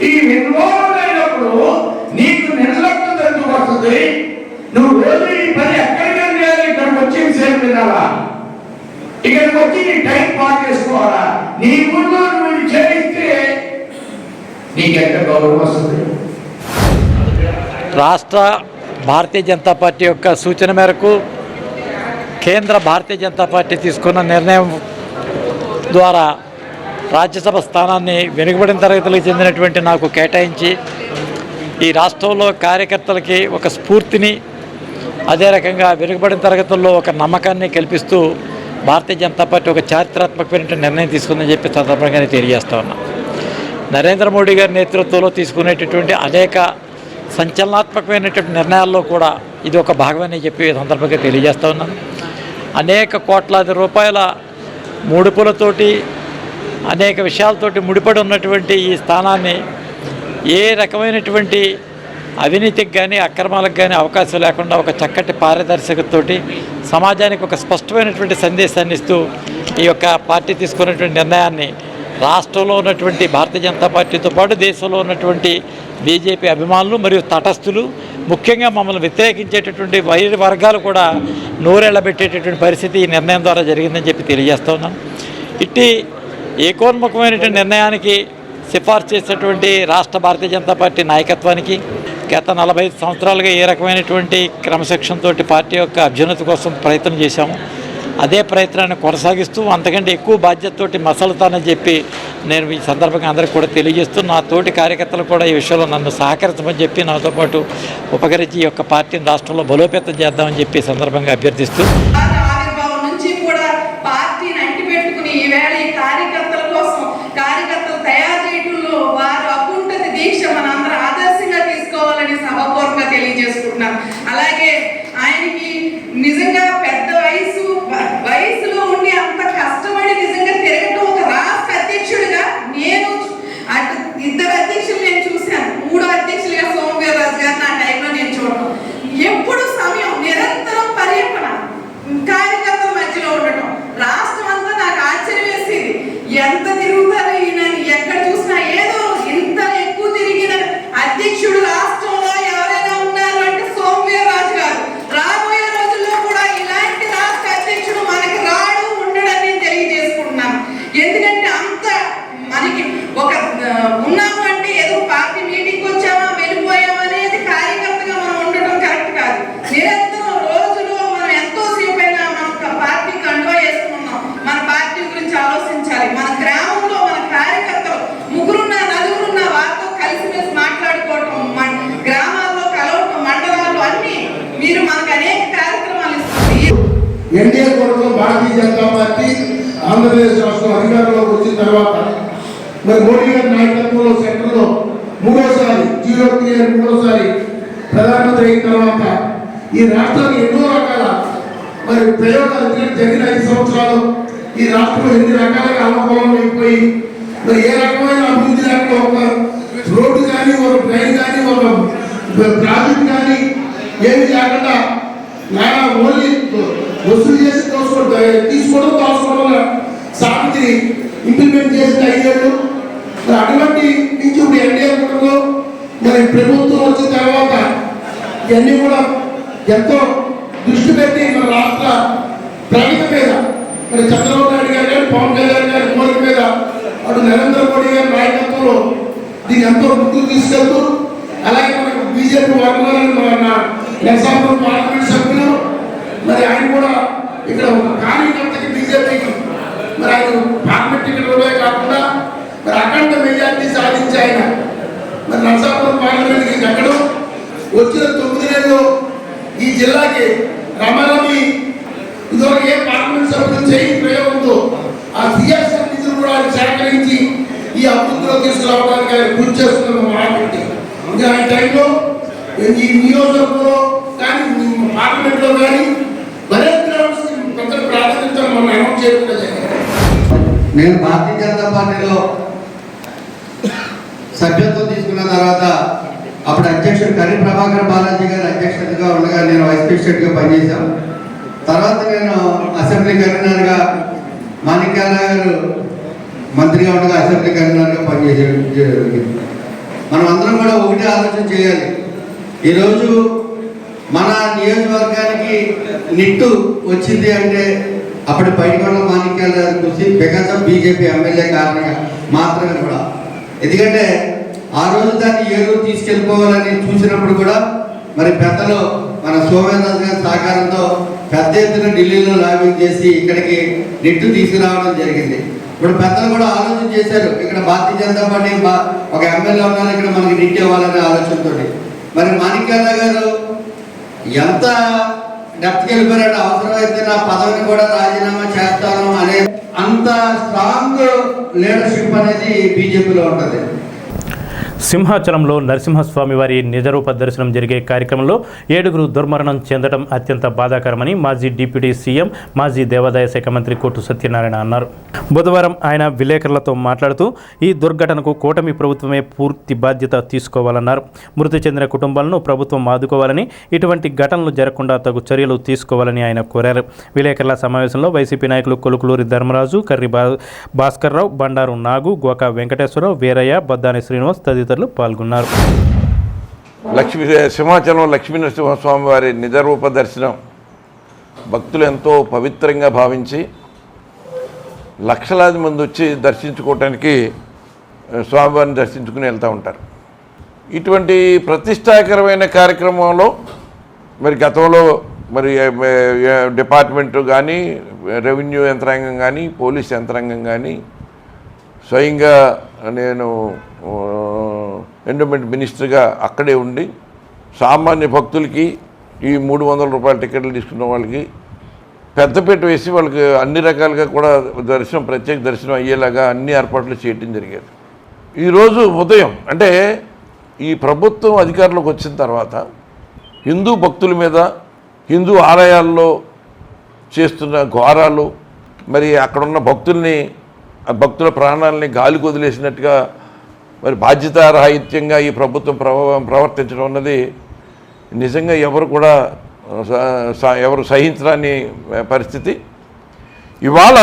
ఈ ఇన్వాల్వ్ అయినప్పుడు నీకు నిర్లక్ష్యం ఎందుకు వస్తుంది? నువ్వు రోజు ఈ పని ఎక్కడికైనా చేయాలి, ఇక్కడికి వచ్చి సేపు తినాలా, ఇక్కడికి వచ్చి నీ టైం పాస్ చేసుకోవాలా. నీ ఊళ్ళో నువ్వు చేయిస్తే నీకెంత గౌరవం వస్తుంది? రాష్ట్ర భారతీయ జనతా పార్టీ యొక్క సూచన మేరకు కేంద్ర భారతీయ జనతా పార్టీ తీసుకున్న నిర్ణయం ద్వారా రాజ్యసభ స్థానాన్ని వెనుకబడిన తరగతులకు చెందినటువంటి నాకు కేటాయించి ఈ రాష్ట్రంలో కార్యకర్తలకి ఒక స్ఫూర్తిని, అదే రకంగా వెనుకబడిన తరగతుల్లో ఒక నమ్మకాన్ని కల్పిస్తూ భారతీయ జనతా పార్టీ ఒక చారిత్రాత్మకమైన నిర్ణయం తీసుకుందని చెప్పి సందర్భంగా తెలియజేస్తా ఉన్నా. నరేంద్ర మోడీ గారి నేతృత్వంలో తీసుకునేటటువంటి అనేక సంచలనాత్మకమైనటువంటి నిర్ణయాల్లో కూడా ఇది ఒక భాగమని చెప్పి సందర్భంగా తెలియజేస్తూ ఉన్నాను. అనేక కోట్లాది రూపాయల ముడుపులతోటి అనేక విషయాలతోటి ముడిపడి ఉన్నటువంటి ఈ స్థానాన్ని ఏ రకమైనటువంటి అవినీతికి కానీ అక్రమాలకు కానీ అవకాశం లేకుండా ఒక చక్కటి పారదర్శకతతోటి సమాజానికి ఒక స్పష్టమైనటువంటి సందేశాన్ని ఇస్తూ ఈ యొక్క పార్టీ తీసుకున్నటువంటి నిర్ణయాన్ని రాష్ట్రంలో ఉన్నటువంటి భారతీయ జనతా పార్టీతో పాటు దేశంలో ఉన్నటువంటి బీజేపీ అభిమానులు మరియు తటస్థులు, ముఖ్యంగా మమ్మల్ని వ్యతిరేకించేటటువంటి వైరు వర్గాలు కూడా నోరెళ్లబెట్టేటటువంటి పరిస్థితి ఈ నిర్ణయం ద్వారా జరిగిందని చెప్పి తెలియజేస్తా ఉన్నాను. ఇట్టి ఏకోన్ముఖమైనటువంటి నిర్ణయానికి సిఫార్సు చేసినటువంటి రాష్ట్ర భారతీయ జనతా పార్టీ నాయకత్వానికి, గత 45 సంవత్సరాలుగా ఏ రకమైనటువంటి క్రమశిక్షణతో పార్టీ యొక్క అభ్యున్నతి కోసం ప్రయత్నం చేశాము, అదే ప్రయత్నాన్ని కొనసాగిస్తూ అంతకంటే ఎక్కువ బాధ్యతతోటి మసలుతానని చెప్పి నేను ఈ సందర్భంగా అందరికీ కూడా తెలియజేస్తూ, నా తోటి కార్యకర్తలు కూడా ఈ విషయంలో నన్ను సహకరించమని చెప్పి నాతో పాటు ఉపకరించి ఈ యొక్క పార్టీని రాష్ట్రంలో బలోపేతం చేద్దామని చెప్పి ఈ సందర్భంగా అభ్యర్థిస్తూ, ఆవిర్భావం నుంచి కూడా పార్టీని అంటిపెట్టుకుని ఈవేళ ఈ కార్యకర్తల కోసం కార్యకర్తలు తయారు చేయడంలో వారు అకుంఠిత దీక్ష మనందరం ఆదర్శంగా తీసుకోవాలని సభాపూర్వకంగా తెలియజేసుకుంటున్నాను. అలాగే ఆయనకి నిజంగా పెద్ద వయసులో ఉండి అంత కష్టపడి నిజంగా తిరగటం, ఒక రాష్ట్ర అధ్యక్షుడిగా నేను అటు 2 అధ్యక్షులు నేను చూశాను, 3వ అధ్యక్షులుగా సోమవీర్రాజు గారు నా టైంలో నేను చూడటం, ఎప్పుడు సమయం నిరంతరం పర్యటన కార్యకర్తల మధ్యలో ఉండటం, రాష్ట్రం అంతా నాకు ఆశ్చర్యం వేసేది. ఎంత తిరుగుతారో ఈయన, ఎక్కడ చూసినా ఏదో ఇంత ఎక్కువ తిరిగిన అధ్యక్షుడు రాష్ట్రంలో ఎవరైనా ఉన్నారు అంటే సోమవీర్రాజు గారు. రాబోయే రోజుల్లో కూడా ఇలాంటి రాష్ట్ర అధ్యక్షుడు మనకి రాడు, ఉండడని తెలియజేసుకుంటున్నాను. ఎందుకంటే అంత మనకి ఒక ఉన్నాము అంటే ఏదో పార్టీ మీటింగ్కి వచ్చామా వెళ్ళిపోయామా అనేది కార్యకర్తగా మనం ఉండటం కరెక్ట్ కాదు. నిరంతరం రోజులో మనం ఎంతో సేపు అయినా మన పార్టీ కండువా వేసుకున్నాం, మన పార్టీ గురించి ఆలోచించాలి. మన గ్రామంలో మన కార్యకర్తలు 3 నలుగురున్న వారితో కలిసిమెలిసి మాట్లాడుకోవటం, మన గ్రామాల్లో కలవటం, మండలాలు అన్ని మీరు మనకు అనేక కార్యక్రమాలు ఇస్తుంది. ఎన్డీఏ కూటమిలో భారతీయ జనతా పార్టీ ఆంధ్రప్రదేశ్ రాష్ట్రం అధికారంలోకి వచ్చిన తర్వాత మరి మోడీ గారి నాయకత్వంలో సెంటర్లో 3వసారి ప్రధానమంత్రి అయిన తర్వాత ఈ రాష్ట్రానికి ఎన్నో రకాల మరి ప్రయోగాలు జరిగిన 5 సంవత్సరాలు ఈ రాష్ట్రంలో ఎన్ని రకాలుగా అల్లకొల్లం అయిపోయి మరి ఏ రకమైన అభివృద్ధి లేకుండా ఒక రోడ్డు కానీ, ఒక ట్రైన్ కానీ, ఒక ప్రాజెక్ట్ కానీ ఏమి లేకుండా ఓన్లీ వసూలు చేసి తీసుకోవడం దాచుకోవడం సాగుని ఇంప్లిమెంట్ చేసిన 5 ఏళ్ళు. మరి అటువంటి నుంచి ఇప్పుడు ఎన్డీఏ కూటమిలో మరి ప్రభుత్వం వచ్చిన తర్వాత ఇవన్నీ కూడా ఎంతో దృష్టి పెట్టి మన రాష్ట్ర ప్రగతి మీద మరి చంద్రబాబు నాయుడు గారు కానీ, పవన్ కళ్యాణ్ గారి కోరిక మీద అటు నరేంద్ర మోడీ గారి నాయకత్వంలో దీన్ని ఎంతో ముందుకు తీసుకెళ్తూ, అలాగే మనకు బీజేపీ వర్గాలను మన నరసాపురం పార్లమెంట్ సభ్యులు మరి ఆయన కూడా ఇక్కడ ఒక కార్యకర్తకి బీజేపీకి మరి ఆయన పార్లమెంట్ టికెట్లే కాకుండా మరి అఖండ మెజార్టీ సాధించి ఆయన మరి నరసాపురం పార్లమెంట్కి ఎక్కడం వచ్చిన 9 నెలల్లో ఈ జిల్లాకి రమరమి ఇదివరకు ఏ పార్లమెంట్ సభ్యులు చేయని ప్రయోగంతో ఆ సిఎస్ఆర్ నిధులు కూడా ఆయన సేకరించి ఈ అభివృద్ధిలో తీసుకురావడానికి ఆయన కృషి చేస్తున్న మహాపెట్టి ఇంకా ఆయన టైంలో ఈ నియోజకవర్గంలో కానీ పార్లమెంట్లో కానీ పెద్ద ప్రాధాన్యత మనం అనౌన్స్ చేయకుండా జరిగింది. నేను భారతీయ జనతా పార్టీలో సభ్యత్వం తీసుకున్న తర్వాత అప్పుడు అధ్యక్షుడు కరీ ప్రభాకర్ బాలాజీ గారు అధ్యక్షతగా ఉండగా నేను వైస్ ప్రెసిడెంట్గా పనిచేశాను. తర్వాత నేను అసెంబ్లీ కన్వీనర్గా, మాణిక్యాల గారు మంత్రిగా ఉండగా అసెంబ్లీ కన్వీనర్గా పనిచేసేది. మనం అందరం కూడా ఒకటే ఆలోచన చేయాలి. ఈరోజు మన నియోజకవర్గానికి నిట్టు వచ్చింది అంటే అప్పుడు పైడికొండ మాణిక్యాల గారి కృషి బికాస్ ఆఫ్ బీజేపీ ఎమ్మెల్యే కారణంగా మాత్రమే కూడా. ఎందుకంటే ఆ రోజు దాన్ని ఏలూరు తీసుకెళ్ళిపోవాలని చూసినప్పుడు కూడా మరి పెద్దలు మన సోమేంద్రరాజు గారి సహకారంతో పెద్ద ఎత్తున ఢిల్లీలో లాబింగ్ చేసి ఇక్కడికి నిట్టు తీసుకురావడం జరిగింది. ఇప్పుడు పెద్దలు కూడా ఆలోచన చేశారు, ఇక్కడ భారతీయ జనతా పార్టీ ఒక ఎమ్మెల్యే ఉన్నారు, ఇక్కడ మనకి నిట్టు ఇవ్వాలనే ఆలోచనతో. మరి మాణిక్యాల గారు ఎంత డెప్త్కి వెళ్ళిపోయాడు, అవసరమైతే నా పదవిని కూడా రాజీనామా చేస్తాను అనే అంత స్ట్రాంగ్ లీడర్షిప్ అనేది బీజేపీలో ఉంటుంది. సింహాచలంలో నరసింహస్వామి వారి నిజరూప దర్శనం జరిగే కార్యక్రమంలో 7 దుర్మరణం చెందడం అత్యంత బాధాకరమని మాజీ డిప్యూటీ సీఎం మాజీ దేవాదాయ శాఖ మంత్రి కొట్టు సత్యనారాయణ అన్నారు. బుధవారం ఆయన విలేకరులతో మాట్లాడుతూ ఈ దుర్ఘటనకు కూటమి ప్రభుత్వమే పూర్తి బాధ్యత తీసుకోవాలన్నారు. మృతి చెందిన కుటుంబాలను ప్రభుత్వం ఆదుకోవాలని, ఇటువంటి ఘటనలు జరగకుండా తగు చర్యలు తీసుకోవాలని ఆయన కోరారు. విలేకరుల సమావేశంలో వైసీపీ నాయకులు కొలుకులూరి ధర్మరాజు, కర్రి భాస్కర్రావు, బండారు నాగు, గోకా వెంకటేశ్వరరావు, వీరయ్య, బద్దాని శ్రీనివాస్ తదితరులు పాల్గొన్నారు. సింహాచలం లక్ష్మీనరసింహస్వామి వారి నిజరూప దర్శనం భక్తులు ఎంతో పవిత్రంగా భావించి లక్షలాది మంది వచ్చి దర్శించుకోవటానికి స్వామివారిని దర్శించుకుని వెళ్తూ ఉంటారు. ఇటువంటి ప్రతిష్టాకరమైన కార్యక్రమంలో మరి గతంలో మరి డిపార్ట్మెంటు కానీ, రెవెన్యూ యంత్రాంగం కానీ, పోలీస్ యంత్రాంగం కానీ, స్వయంగా నేను ఎండోమెంట్ మినిస్టర్గా అక్కడే ఉండి సామాన్య భక్తులకి ఈ 300 రూపాయల టికెట్లు తీసుకున్న వాళ్ళకి పెద్దపీట వేసి వాళ్ళకి అన్ని రకాలుగా కూడా ప్రత్యేక దర్శనం అయ్యేలాగా అన్ని ఏర్పాట్లు చేయటం జరిగేది. ఈరోజు ఉదయం అంటే ఈ ప్రభుత్వం అధికారంలోకి వచ్చిన తర్వాత హిందూ భక్తుల మీద, హిందూ ఆలయాల్లో చేస్తున్న ఘోరాలు, మరి అక్కడున్న భక్తుల ప్రాణాలని గాలికి వదిలేసినట్టుగా మరి బాధ్యతారాహిత్యంగా ఈ ప్రభుత్వం ప్రవర్తించడం అన్నది నిజంగా ఎవరు సహించరాని పరిస్థితి. ఇవాళ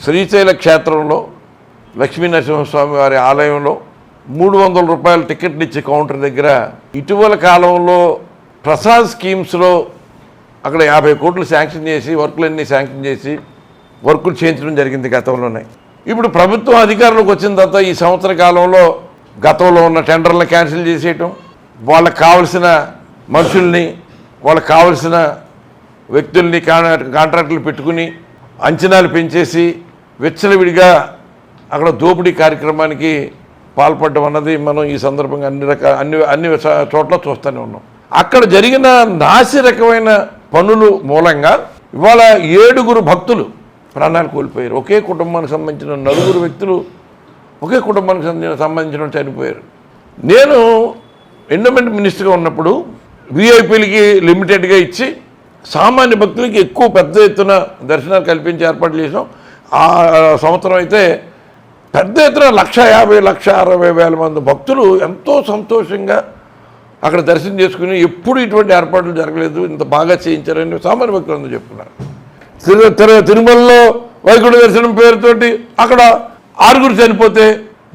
శ్రీశైల క్షేత్రంలో లక్ష్మీనరసింహస్వామి వారి ఆలయంలో 300 రూపాయల టికెట్లు ఇచ్చే కౌంటర్ దగ్గర ఇటీవల కాలంలో ప్రసాద్ స్కీమ్స్లో అక్కడ 50 కోట్లు శాంక్షన్ చేసి వర్కులన్నీ శాంక్షన్ చేసి వర్కులు చేయించడం జరిగింది గతంలోనే. ఇప్పుడు ప్రభుత్వం అధికారంలోకి వచ్చిన తర్వాత ఈ సంవత్సర కాలంలో గతంలో ఉన్న టెండర్లను క్యాన్సిల్ చేసేయటం, వాళ్ళకి కావలసిన మనుషుల్ని, వాళ్ళకి కావలసిన వ్యక్తుల్ని కాంట్రాక్టులు పెట్టుకుని అంచనాలు పెంచేసి విచ్చలవిడిగా అక్కడ దోపిడీ కార్యక్రమానికి పాల్పడడం అన్నది మనం ఈ సందర్భంగా అన్ని చోట్ల చూస్తూనే ఉన్నాం. అక్కడ జరిగిన నాసిరకమైన పనులు మూలంగా ఇవాళ 7 భక్తులు ప్రాణాలు కోల్పోయారు. ఒకే కుటుంబానికి సంబంధించిన 4 వ్యక్తులు ఒకే కుటుంబానికి సంబంధించిన చనిపోయారు. నేను ఎండోమెంట్ మినిస్టర్గా ఉన్నప్పుడు విఐపీలకి లిమిటెడ్గా ఇచ్చి సామాన్య భక్తులకి ఎక్కువ పెద్ద ఎత్తున దర్శనాలు కల్పించి ఏర్పాటు చేసాం. ఆ సంవత్సరం అయితే పెద్ద ఎత్తున 1,50,00,60,000 మంది భక్తులు ఎంతో సంతోషంగా అక్కడ దర్శనం చేసుకుని ఎప్పుడు ఇటువంటి ఏర్పాట్లు జరగలేదు, ఇంత బాగా చేయించారని సామాన్య భక్తులు అందరూ చెప్తున్నారు. తిరుమలలో వైకుంఠ దర్శనం పేరుతోటి అక్కడ 6 చనిపోతే,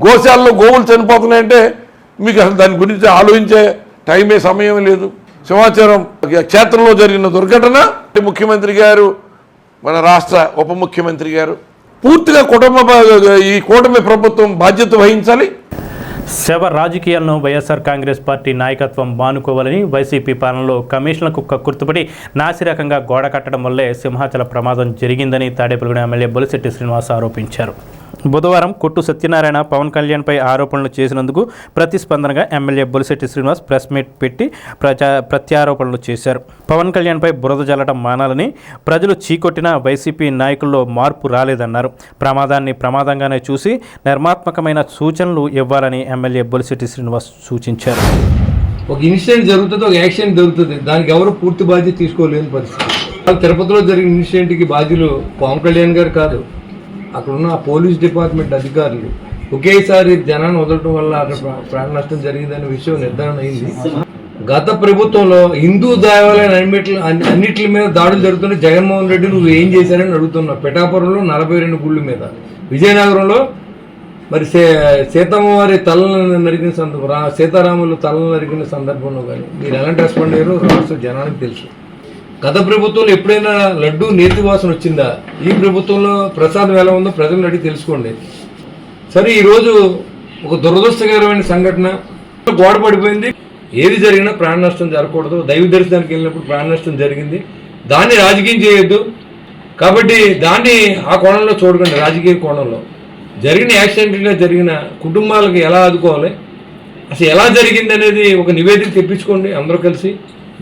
గోశాలలో గోవులు చనిపోతున్నాయంటే మీకు అసలు దాని గురించి ఆలోచించే టైమే సమయం లేదు. సింహాచలం క్షేత్రంలో జరిగిన దుర్ఘటన ముఖ్యమంత్రి గారు, మన రాష్ట్ర ఉప ముఖ్యమంత్రి గారు పూర్తిగా ఈ కూటమి ప్రభుత్వం బాధ్యత వహించాలి. శవ రాజకీయాలను వైఎస్ఆర్ కాంగ్రెస్ పార్టీ నాయకత్వం మానుకోవాలని, వైసీపీ పాలనలో కమిషన్లకు కక్కుర్తుపడి నాసిరకంగా గోడ కట్టడం వల్లే సింహాచల ప్రమాదం జరిగిందని తాడేపల్లిగూడెం ఎమ్మెల్యే బొలిశెట్టి శ్రీనివాస్ ఆరోపించారు. బుధవారం కొట్టు సత్యనారాయణ పవన్ కళ్యాణ్పై ఆరోపణలు చేసినందుకు ప్రతిస్పందనగా MLA Bolisetti Srinivas press meet పెట్టి ప్రత్యారోపణలు చేశారు. పవన్ కళ్యాణ్పై బురద జల్లడం మానాలని, ప్రజలు చీకొట్టిన వైసీపీ నాయకుల్లో మార్పు రాలేదన్నారు. ప్రమాదాన్ని ప్రమాదంగానే చూసి నిర్మాత్మకమైన సూచనలు ఇవ్వాలని ఎమ్మెల్యే బొలిశెట్టి శ్రీనివాస్ సూచించారు. ఒక ఇన్సిడెంట్ జరుగుతుంది, ఒక యాక్సిడెంట్ జరుగుతుంది, దానికి ఎవరు పూర్తి బాధ్యత తీసుకోలేని పరిస్థితి. తిరుపతిలో జరిగిన ఇన్సిడెంట్కి బాధ్యులు పవన్ కళ్యాణ్ గారు కాదు, అక్కడ ఉన్న పోలీస్ డిపార్ట్మెంట్ అధికారులు. ఒకేసారి జనాన్ని వదలటం వల్ల అక్కడ ప్రాణ నష్టం జరిగిందనే విషయం నిర్ధారణ అయింది. గత ప్రభుత్వంలో హిందూ దేవాలయాలు అన్నిటి మీద దాడులు జరుగుతుంటే జగన్మోహన్ రెడ్డి నువ్వు ఏం చేశారని అడుగుతున్నావు. పిఠాపురంలో 42 గుళ్ళు మీద, విజయనగరంలో మరి సీతమ్మ వారి తలను నరికిన సీతారాములు తలను నరికిన సందర్భంలో కానీ మీరు ఎలాంటి రెస్పాండ్ అయ్యారో రాష్ట్ర జనానికి తెలుసు. గత ప్రభుత్వంలో ఎప్పుడైనా లడ్డు నేతి వాసన వచ్చిందా? ఈ ప్రభుత్వంలో ప్రసాదం ఎలా ఉందో ప్రజలను అడిగి తెలుసుకోండి. సరే, ఈరోజు ఒక దురదృష్టకరమైన సంఘటన, గోడ పడిపోయింది. ఏది జరిగినా ప్రాణ నష్టం జరగకూడదు. దైవ దర్శనానికి వెళ్ళినప్పుడు ప్రాణ నష్టం జరిగింది, దాన్ని రాజకీయం చేయొద్దు. కాబట్టి దాన్ని ఆ కోణంలో చూడకండి. రాజకీయ కోణంలో జరిగిన యాక్సిడెంట్గా జరిగిన కుటుంబాలకు ఎలా ఆదుకోవాలి, అసలు ఎలా జరిగింది అనేది ఒక నివేదిక తెప్పించుకోండి అందరూ కలిసి.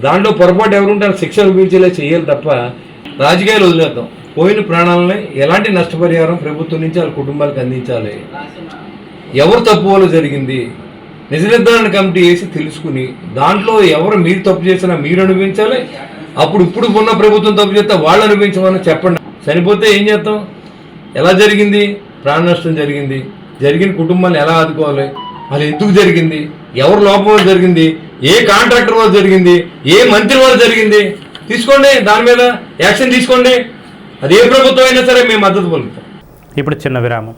దాంట్లో పొరపాటు ఎవరుంటే శిక్ష అనిపించేలా చేయాలి తప్ప రాజకీయాలు వదిలేద్దాం. పోయిన ప్రాణాలని ఎలాంటి నష్టపరిహారం ప్రభుత్వం నుంచి వాళ్ళ కుటుంబాలకు అందించాలి, ఎవరు తప్పు వల్ల జరిగింది, నిజ నిర్ధారణ కమిటీ వేసి తెలుసుకుని దాంట్లో ఎవరు మీరు తప్పు చేసినా మీరు అనుభవించాలి. అప్పుడు ఇప్పుడు ఉన్న ప్రభుత్వం తప్పు చేస్తే వాళ్ళు అనుభవించమని చెప్పండి. చనిపోతే ఏం చేస్తాం? ఎలా జరిగింది? ప్రాణ నష్టం జరిగింది. జరిగిన కుటుంబాన్ని ఎలా ఆదుకోవాలి? అది ఎందుకు జరిగింది? ఎవరు లోపం వల్ల జరిగింది? ఏ కాంట్రాక్టర్ వల్ల జరిగింది? ఏ మంత్రి వల్ల జరిగింది? తీసుకోండి, దాని మీద యాక్షన్ తీసుకోండి. అది ఏ ప్రభుత్వం అయినా సరే మేము మద్దతు పలుకుతాం. ఇప్పుడు చిన్న విరామం.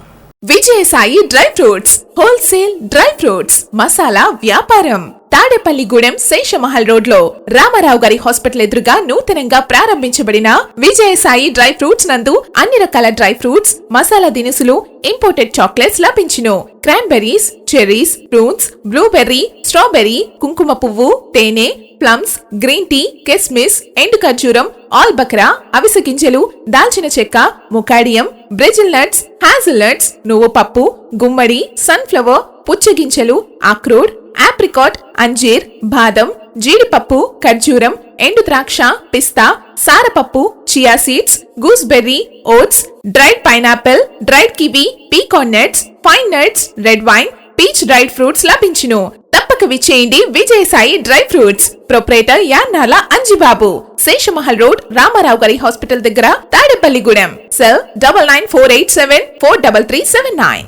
Vijayasai dry fruits wholesale dry fruits masala వ్యాపారం తాడేపల్లిగూడెం శేషమహల్ రోడ్ లో రామారావు గారి హాస్పిటల్ ఎదురుగా నూతనంగా ప్రారంభించబడిన విజయసాయి డ్రై ఫ్రూట్స్ నందు అన్ని రకాల డ్రై ఫ్రూట్స్, మసాలా దినుసులు, ఇంపోర్టెడ్ చాక్లెట్స్ లభించును. Cranberries, cherries, fruits, blueberry, strawberry, కుంకుమ పువ్వు, తేనె, ప్లమ్స్, గ్రీన్ టీ, కిస్మిస్, ఎండు ఖర్జూరం, ఆల్ బక్రా, అవిసె గింజలు, దాల్చిన చెక్క, ముకాడియం, బ్రెజిల్ నట్స్, హ్యాజిల్ నట్స్, నువ్వు పప్పు, గుమ్మడి, సన్ఫ్లవర్, పుచ్చగింజలు, అక్రోడ్, ఆప్రికాట్, అంజీర్, బాదం, జీడిపప్పు, ఖర్జూరం, ఎండు ద్రాక్ష, పిస్తా, సారపప్పు, chia seeds, gooseberry, oats, dried pineapple, dried kiwi, pecan nuts, fine nuts, red wine, peach dried fruits లభించును. తప్పక విచ్చేయండి Vijayasai dry fruits. Proprietor Yannala Anjibabu, Seshamahal road, Ramarao గారి హాస్పిటల్ దగ్గర, Tadepalligudem. Cell 9948743379.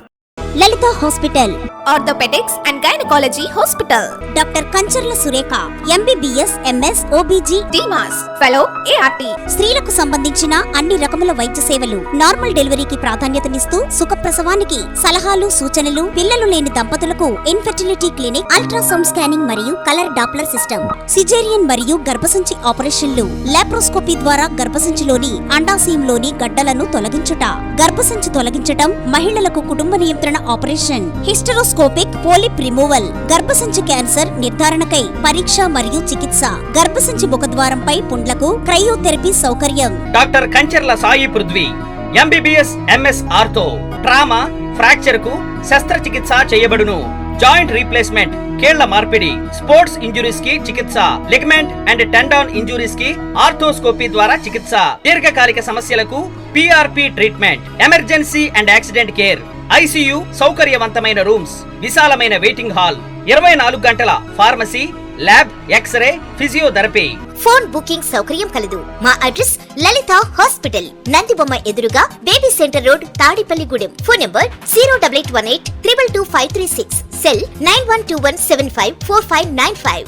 Lalitha hospital, orthopaedics and gynaecology hospital. Doctor Kancharla Surekha, MBBS, MS, OBG, డిమాస్, fellow, ART. స్త్రీలకు సంబంధించిన అన్ని రకముల వైద్య సేవలు, నార్మల్ డెలివరీకి ప్రాధాన్యతనిస్తూ సుఖప్రసవానికి సలహాలు, సూచనలు, పిల్లలు లేని దంపతులకు ఇన్ఫెర్టిలిటీ క్లినిక్, అల్ట్రాసౌండ్ స్కానింగ్ మరియు కలర్ డాప్లర్ సిస్టమ్, సిజేరియన్ మరియు గర్భసంచి ఆపరేషన్లు, లాప్రోస్కోపీ ద్వారా గర్భసంచిలోని అండాశయంలోని గడ్డలను తొలగించుట, గర్భసంచి తొలగించటం, మహిళలకు కుటుంబ నియంత్రణ ఆపరేషన్, హిస్టరోస్కోపిక్ పోలిప్ రిమూవల్, గర్భసంచి క్యాన్సర్ నిర్ధారణకై పరీక్ష మరియు చికిత్స, గర్భసంచి ముఖద్వారంపై పుండ్లకు క్రయోథెరపీ సౌకర్యం. Doctor Kancharla Sai Prithvi, MBBS, MS ortho, trauma, fracture కు శస్త్రచికిత్స చేయబడును. జాయింట్ రీప్లేస్మెంట్, కీళ్ల మార్పిడి, స్పోర్ట్స్ ఇంజురీస్ కి చికిత్స, లిగమెంట్ అండ్ టెండాన్ ఇంజురీస్ కి ఆర్థోస్కోపీ ద్వారా చికిత్స, దీర్ఘకాలిక సమస్యలకు PRP treatment, emergency and accident care, ICU సౌకర్యవంతమైన రూమ్స్, విశాలమైన వెయిటింగ్ హాల్, 24 గంటల pharmacy, lab, X-ray, physiotherapy. Phone booking సౌకర్యం కలదు. మా అడ్రస్ లలిత హాస్పిటల్, నందిబొమ్మ ఎదురుగా, baby centre road, Tadepalligudem. Phone number 08818222536. Cell 9121754595.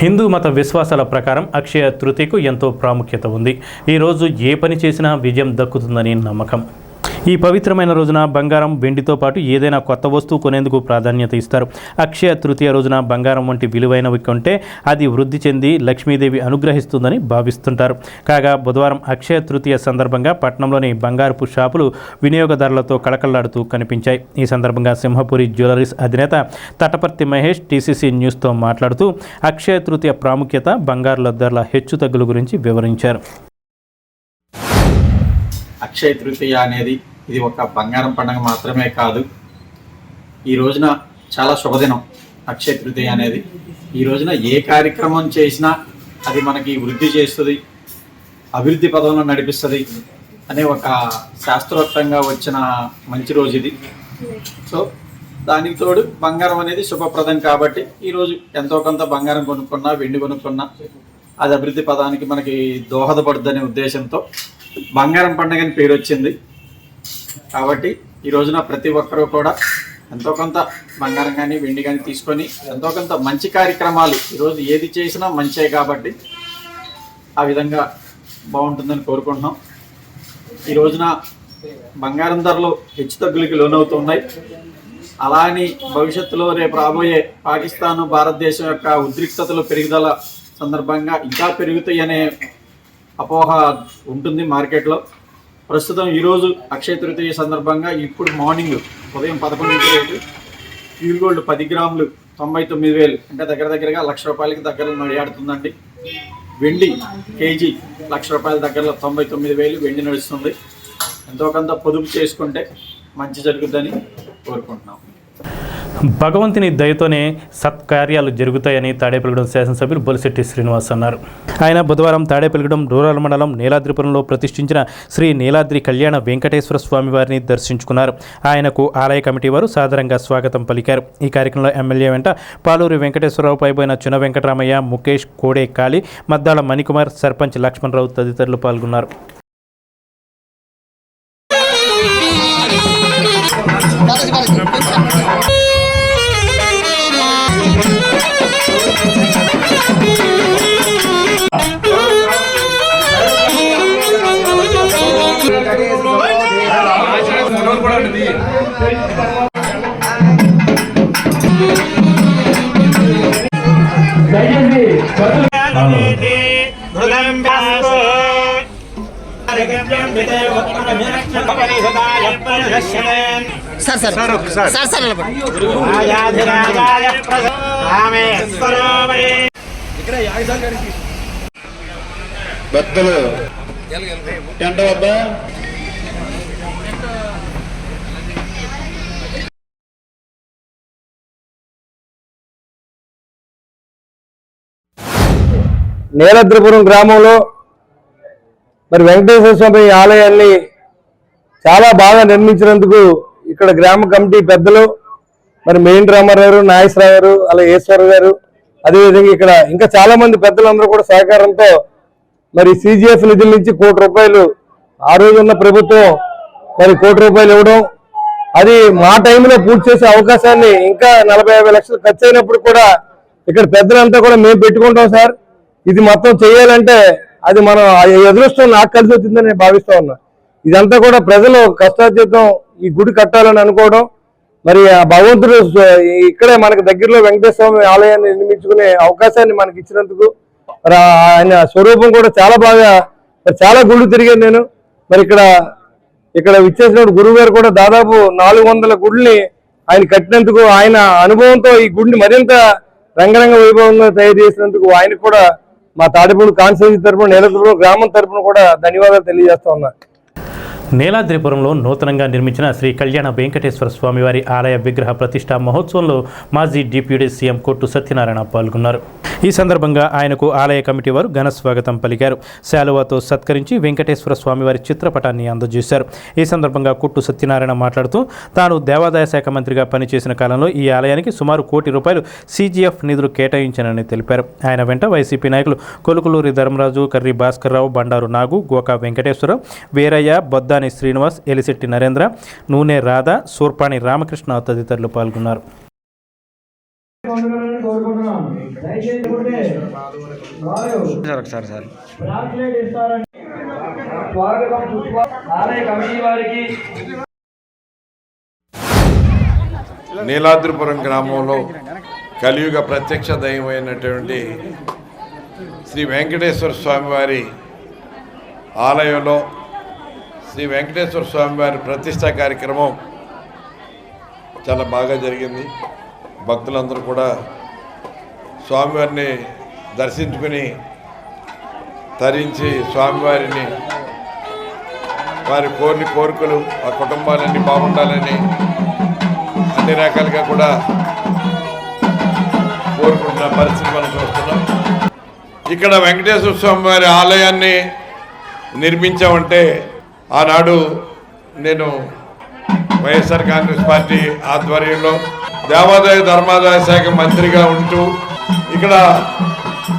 Hindu మత విశ్వాసాల ప్రకారం అక్షయ తృతీయకు ఎంతో ప్రాముఖ్యత ఉంది. ఈ రోజు ఏ పని చేసినా విజయం దక్కుతుందని నమ్మకం. ఈ పవిత్రమైన రోజున బంగారం, వెండితో పాటు ఏదైనా కొత్త వస్తువు కొనేందుకు ప్రాధాన్యత ఇస్తారు. అక్షయ తృతీయ రోజున బంగారం వంటి విలువైనవి కొంటే అది వృద్ధి చెంది లక్ష్మీదేవి అనుగ్రహిస్తుందని భావిస్తుంటారు. కాగా బుధవారం అక్షయ తృతీయ సందర్భంగా పట్టణంలోని బంగారపు షాపులు వినియోగదారులతో కళకళలాడుతూ కనిపించాయి. ఈ సందర్భంగా సింహపురి జ్యువెలరీస్ అధినేత తటపర్తి మహేష్ టీసీసీ న్యూస్తో మాట్లాడుతూ అక్షయ తృతీయ ప్రాముఖ్యత, బంగారుల ధరల హెచ్చుతగ్గుల గురించి వివరించారు. అక్షయ తృతీయ అనేది ఇది ఒక బంగారం పండుగ మాత్రమే కాదు. ఈ రోజున చాలా శుభదినం. అక్షయ తృతీయ అనేది ఈ రోజున ఏ కార్యక్రమం చేసినా అది మనకి వృద్ధి చేస్తుంది, అభివృద్ధి పదంలో నడిపిస్తుంది అనే ఒక శాస్త్రోక్తంగా వచ్చిన మంచి రోజు ఇది. సో దానికి తోడు బంగారం అనేది శుభప్రదం కాబట్టి ఈరోజు ఎంతో కొంత బంగారం కొనుక్కున్నా, వెండి కొనుక్కున్నా అది అభివృద్ధి పదానికి మనకి దోహదపడుద్దనే ఉద్దేశంతో బంగారం పండుగ అని పేరు వచ్చింది. కాబట్టి ఈ రోజున ప్రతి ఒక్కరూ కూడా ఎంతో కొంత బంగారం కానీ వెండి కానీ తీసుకొని ఎంతో కొంత మంచి కార్యక్రమాలు, ఈరోజు ఏది చేసినా మంచే కాబట్టి ఆ విధంగా బాగుంటుందని కోరుకుంటున్నాం. ఈ రోజున బంగారం ధరలు హెచ్చుతగ్గులకి లోనవుతున్నాయి. అలా అని భవిష్యత్తులో రేపు రాబోయే పాకిస్తాను, భారతదేశం యొక్క ఉద్రిక్తతలు పెరుగుదల సందర్భంగా ఇంకా పెరుగుతాయి అనే అపోహ ఉంటుంది మార్కెట్లో. ప్రస్తుతం ఈరోజు అక్షయ తృతీయ సందర్భంగా ఇప్పుడు మార్నింగ్ ఉదయం 11 రేటు ప్యూర్ గోల్డ్ 10 గ్రాములు 99,000, అంటే దగ్గరగా ₹1,00,000 దగ్గరలో నడియాడుతుందండి. వెండి కేజీ ₹1,00,000 దగ్గరలో 99,000 వెండి నడుస్తుంది. ఎంతో కొంత పొదుపు చేసుకుంటే మంచి జరుగుతుందని కోరుకుంటున్నాం. భగవంతుని దయతోనే సత్కార్యాలు జరుగుతాయని తాడేపల్లిగూడెం శాసనసభ్యులు బొలిశెట్టి శ్రీనివాస్ అన్నారు. ఆయన బుధవారం తాడేపల్లిగూడెం రూరల్ మండలం నీలాద్రిపురంలో ప్రతిష్ఠించిన శ్రీ నీలాద్రి కళ్యాణ వెంకటేశ్వర స్వామి వారిని దర్శించుకున్నారు. ఆయనకు ఆలయ కమిటీ వారు సాదరంగా స్వాగతం పలికారు. ఈ కార్యక్రమంలో ఎమ్మెల్యే వెంట పాలూరి వెంకటేశ్వరరావు, పైబోయిన చిన వెంకటరామయ్య, ముఖేష్, కోడే కాళీ, మద్దాల మణికుమార్, సర్పంచ్ లక్ష్మణరావు తదితరులు పాల్గొన్నారు. భక్తులు టెంట వద్ద నీలాద్రిపురం గ్రామంలో మరి వెంకటేశ్వర స్వామి ఆలయాన్ని చాలా బాగా నిర్మించినందుకు ఇక్కడ గ్రామ కమిటీ పెద్దలు మరి మెయిన్ రామారావు గారు, నాగేశ్వరరావు గారు, అలాగే ఈశ్వర్ గారు, అదేవిధంగా ఇక్కడ ఇంకా చాలా మంది పెద్దలందరూ కూడా సహకారంతో మరి CGF నిధుల నుంచి ₹1 కోటి ఆ రోజు ఉన్న ప్రభుత్వం మరి ₹1 కోటి ఇవ్వడం, అది మా టైంలో పూర్తి చేసే అవకాశాన్ని ఇంకా 40-50 లక్షలు ఖర్చు అయినప్పుడు కూడా ఇక్కడ పెద్దలంతా కూడా మేము పెట్టుకుంటాం సార్, ఇది మొత్తం చేయాలంటే అది మనం అదృష్టం నాకు కలిసి వచ్చిందని నేను భావిస్తా ఉన్నా. ఇదంతా కూడా ప్రజలు కష్టార్జితం ఈ గుడి కట్టాలని అనుకోవడం, మరి ఆ భగవంతుడు ఇక్కడే మనకు దగ్గరలో వెంకటేశ్వర స్వామి ఆలయాన్ని నిర్మించుకునే అవకాశాన్ని మనకి ఇచ్చినందుకు మరి ఆయన స్వరూపం కూడా చాలా బాగా మరి చాలా గుళ్ళు తిరిగాను నేను. మరి ఇక్కడ విచ్చేసిన గురువు గారు కూడా దాదాపు 400 గుడిని ఆయన కట్టినందుకు, ఆయన అనుభవంతో ఈ గుడిని మరింత రంగరంగ వైభవంగా తయారు చేసినందుకు ఆయనకు కూడా మా తాడేపల్లి కాన్స్టిట్యూన్సీ తరపున, నీలాద్రిపురం గ్రామం తరపున కూడా ధన్యవాదాలు తెలియజేస్తా ఉన్నా. నీలాద్రిపురంలో నూతనంగా నిర్మించిన శ్రీ కళ్యాణ వెంకటేశ్వర స్వామివారి ఆలయ విగ్రహ ప్రతిష్ఠా మహోత్సవంలో మాజీ డిప్యూటీ సీఎం కొట్టు సత్యనారాయణ పాల్గొన్నారు. ఈ సందర్భంగా ఆయనకు ఆలయ కమిటీ వారు ఘన స్వాగతం పలికారు. శాలువాతో సత్కరించి వెంకటేశ్వర స్వామివారి చిత్రపటాన్ని అందజేశారు. ఈ సందర్భంగా కొట్టు సత్యనారాయణ మాట్లాడుతూ తాను దేవాదాయ శాఖ మంత్రిగా పనిచేసిన కాలంలో ఈ ఆలయానికి సుమారు ₹1 కోటి CGF నిధులు కేటాయించానని తెలిపారు. ఆయన వెంట వైసీపీ నాయకులు కొలుకులూరి ధర్మరాజు, కర్రి భాస్కర్రావు, బండారు నాగు, గోకా వెంకటేశ్వరరావు, వీరయ్య, బొద్దాని శ్రీనివాస్, ఎలిశెట్టి నరేంద్ర, నూనె రాధ, సూర్పాణి రామకృష్ణ తదితరులు పాల్గొన్నారు. నీలాద్రిపురం గ్రామంలో కలియుగ ప్రత్యక్ష దైవమైనటువంటి శ్రీ వెంకటేశ్వర స్వామివారి ఆలయంలో శ్రీ వెంకటేశ్వర స్వామివారి ప్రతిష్ఠా కార్యక్రమం చాలా బాగా జరిగింది. భక్తులందరూ కూడా స్వామివారిని దర్శించుకుని తరించి స్వామివారిని వారి కోరికలు ఆ కుటుంబాలన్నీ బాగుండాలని అన్ని రకాలుగా కూడా కోరుకుంటున్న పరిస్థితి మనం చూస్తున్నాం. ఇక్కడ వెంకటేశ్వర స్వామివారి ఆలయాన్ని నిర్మించామంటే ఆనాడు నేను వైఎస్ఆర్ కాంగ్రెస్ పార్టీ ఆధ్వర్యంలో దేవాదాయ ధర్మాదాయ శాఖ మంత్రిగా ఉంటూ ఇక్కడ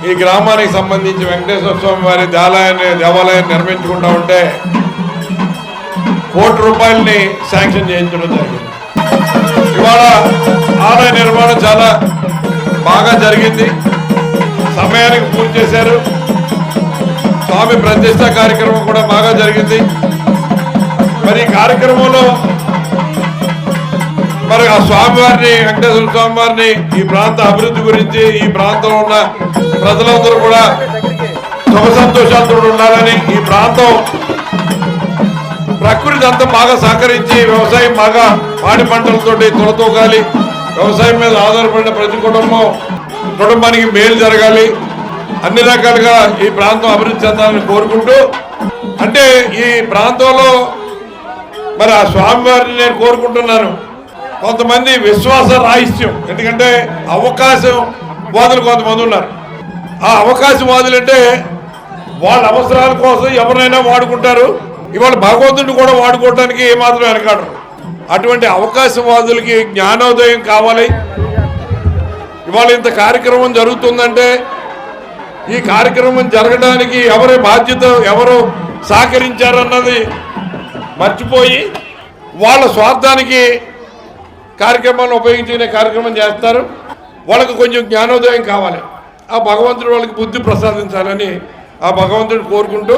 ఈ గ్రామానికి సంబంధించి వెంకటేశ్వర స్వామి వారి దేవాలయాన్ని నిర్మించుకుంటా ఉంటే ₹1 కోటి శాంక్షన్ చేయించడం జరిగింది. ఇవాళ ఆలయ నిర్మాణం చాలా బాగా జరిగింది, సమయానికి పూర్తి చేశారు. స్వామి ప్రతిష్ట కార్యక్రమం కూడా బాగా జరిగింది. మరి ఈ కార్యక్రమంలో మరి ఆ స్వామివారిని, వెంకటేశ్వర స్వామివారిని, ఈ ప్రాంత అభివృద్ధి గురించి ఈ ప్రాంతంలో ఉన్న ప్రజలందరూ కూడా సుఖ సంతోషాలతో ఉండాలని, ఈ ప్రాంతం ప్రకృతి అంతా బాగా సహకరించి వ్యవసాయం బాగా పాడి పంటలతోటి తొలతూగాలి, వ్యవసాయం మీద ఆధారపడిన ప్రతి కుటుంబానికి మేలు జరగాలి, అన్ని రకాలుగా ఈ ప్రాంతం అభివృద్ధి చెందాలని కోరుకుంటూ, అంటే ఈ ప్రాంతంలో మరి ఆ స్వామివారిని నేను కోరుకుంటున్నాను. కొంతమంది విశ్వాస రాహిత్యం, ఎందుకంటే అవకాశం వాదులు కొంతమంది ఉన్నారు. ఆ అవకాశవాదులు అంటే వాళ్ళ అవసరాల కోసం ఎవరినైనా వాడుకుంటారు. ఇవాళ భగవంతుడిని కూడా వాడుకోవడానికి ఏమాత్రం వెనకాడరు. అటువంటి అవకాశవాదులకి జ్ఞానోదయం కావాలి. ఇవాళ ఇంత కార్యక్రమం జరుగుతుందంటే ఈ కార్యక్రమం జరగడానికి ఎవరి బాధ్యత, ఎవరు సహకరించారన్నది మర్చిపోయి వాళ్ళ స్వార్థానికి కార్యక్రమాన్ని ఉపయోగించుకునే కార్యక్రమం చేస్తారు. వాళ్ళకు కొంచెం జ్ఞానోదయం కావాలి. ఆ భగవంతుడు వాళ్ళకి బుద్ధి ప్రసాదించాలని ఆ భగవంతుడు కోరుకుంటూ,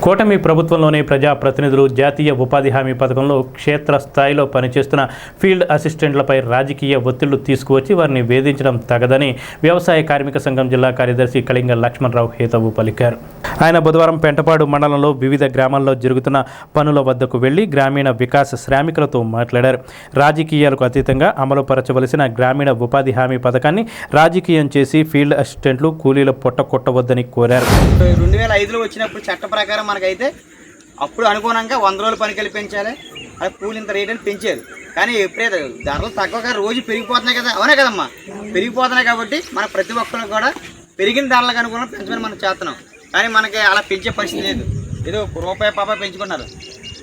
కూటమి ప్రభుత్వంలోని ప్రజాప్రతినిధులు జాతీయ ఉపాధి హామీ పథకంలో క్షేత్రస్థాయిలో పనిచేస్తున్న ఫీల్డ్ అసిస్టెంట్లపై రాజకీయ ఒత్తిళ్లు తీసుకువచ్చి వారిని వేధించడం తగదని వ్యవసాయ కార్మిక సంఘం జిల్లా కార్యదర్శి కళింగ లక్ష్మణరావు హేతవు పలికారు. ఆయన బుధవారం పెంటపాడు మండలంలో వివిధ గ్రామాల్లో జరుగుతున్న పనుల వద్దకు వెళ్లి గ్రామీణ వికాస శ్రామికులతో మాట్లాడారు. రాజకీయాలకు అతీతంగా అమలుపరచవలసిన గ్రామీణ ఉపాధి హామీ పథకాన్ని రాజకీయం చేసి ఫీల్డ్ అసిస్టెంట్లు కూలీల పొట్ట కొట్టవద్దని కోరారు. 2005లో వచ్చినప్పుడు చట్ట ప్రకారం మనకైతే అప్పుడు అనుగుణంగా 100 రోజులు పని కల్పించాలి, అది కూలి ఇంత రేట్ అని పెంచారు. కానీ ఎప్పుడైతే ధరలు తక్కువగా రోజు పెరిగిపోతున్నాయి కదా, అవునే కదమ్మా, పెరిగిపోతున్నాయి కాబట్టి మన ప్రతి ఒక్కరు కూడా పెరిగిన ధరలకు అనుగుణంగా పెంచమని మనం చేస్తున్నాం. కానీ మనకి అలా పెంచే పరిస్థితి లేదు. ఏదో రూపాయి పాపాయి పెంచుకున్నారు.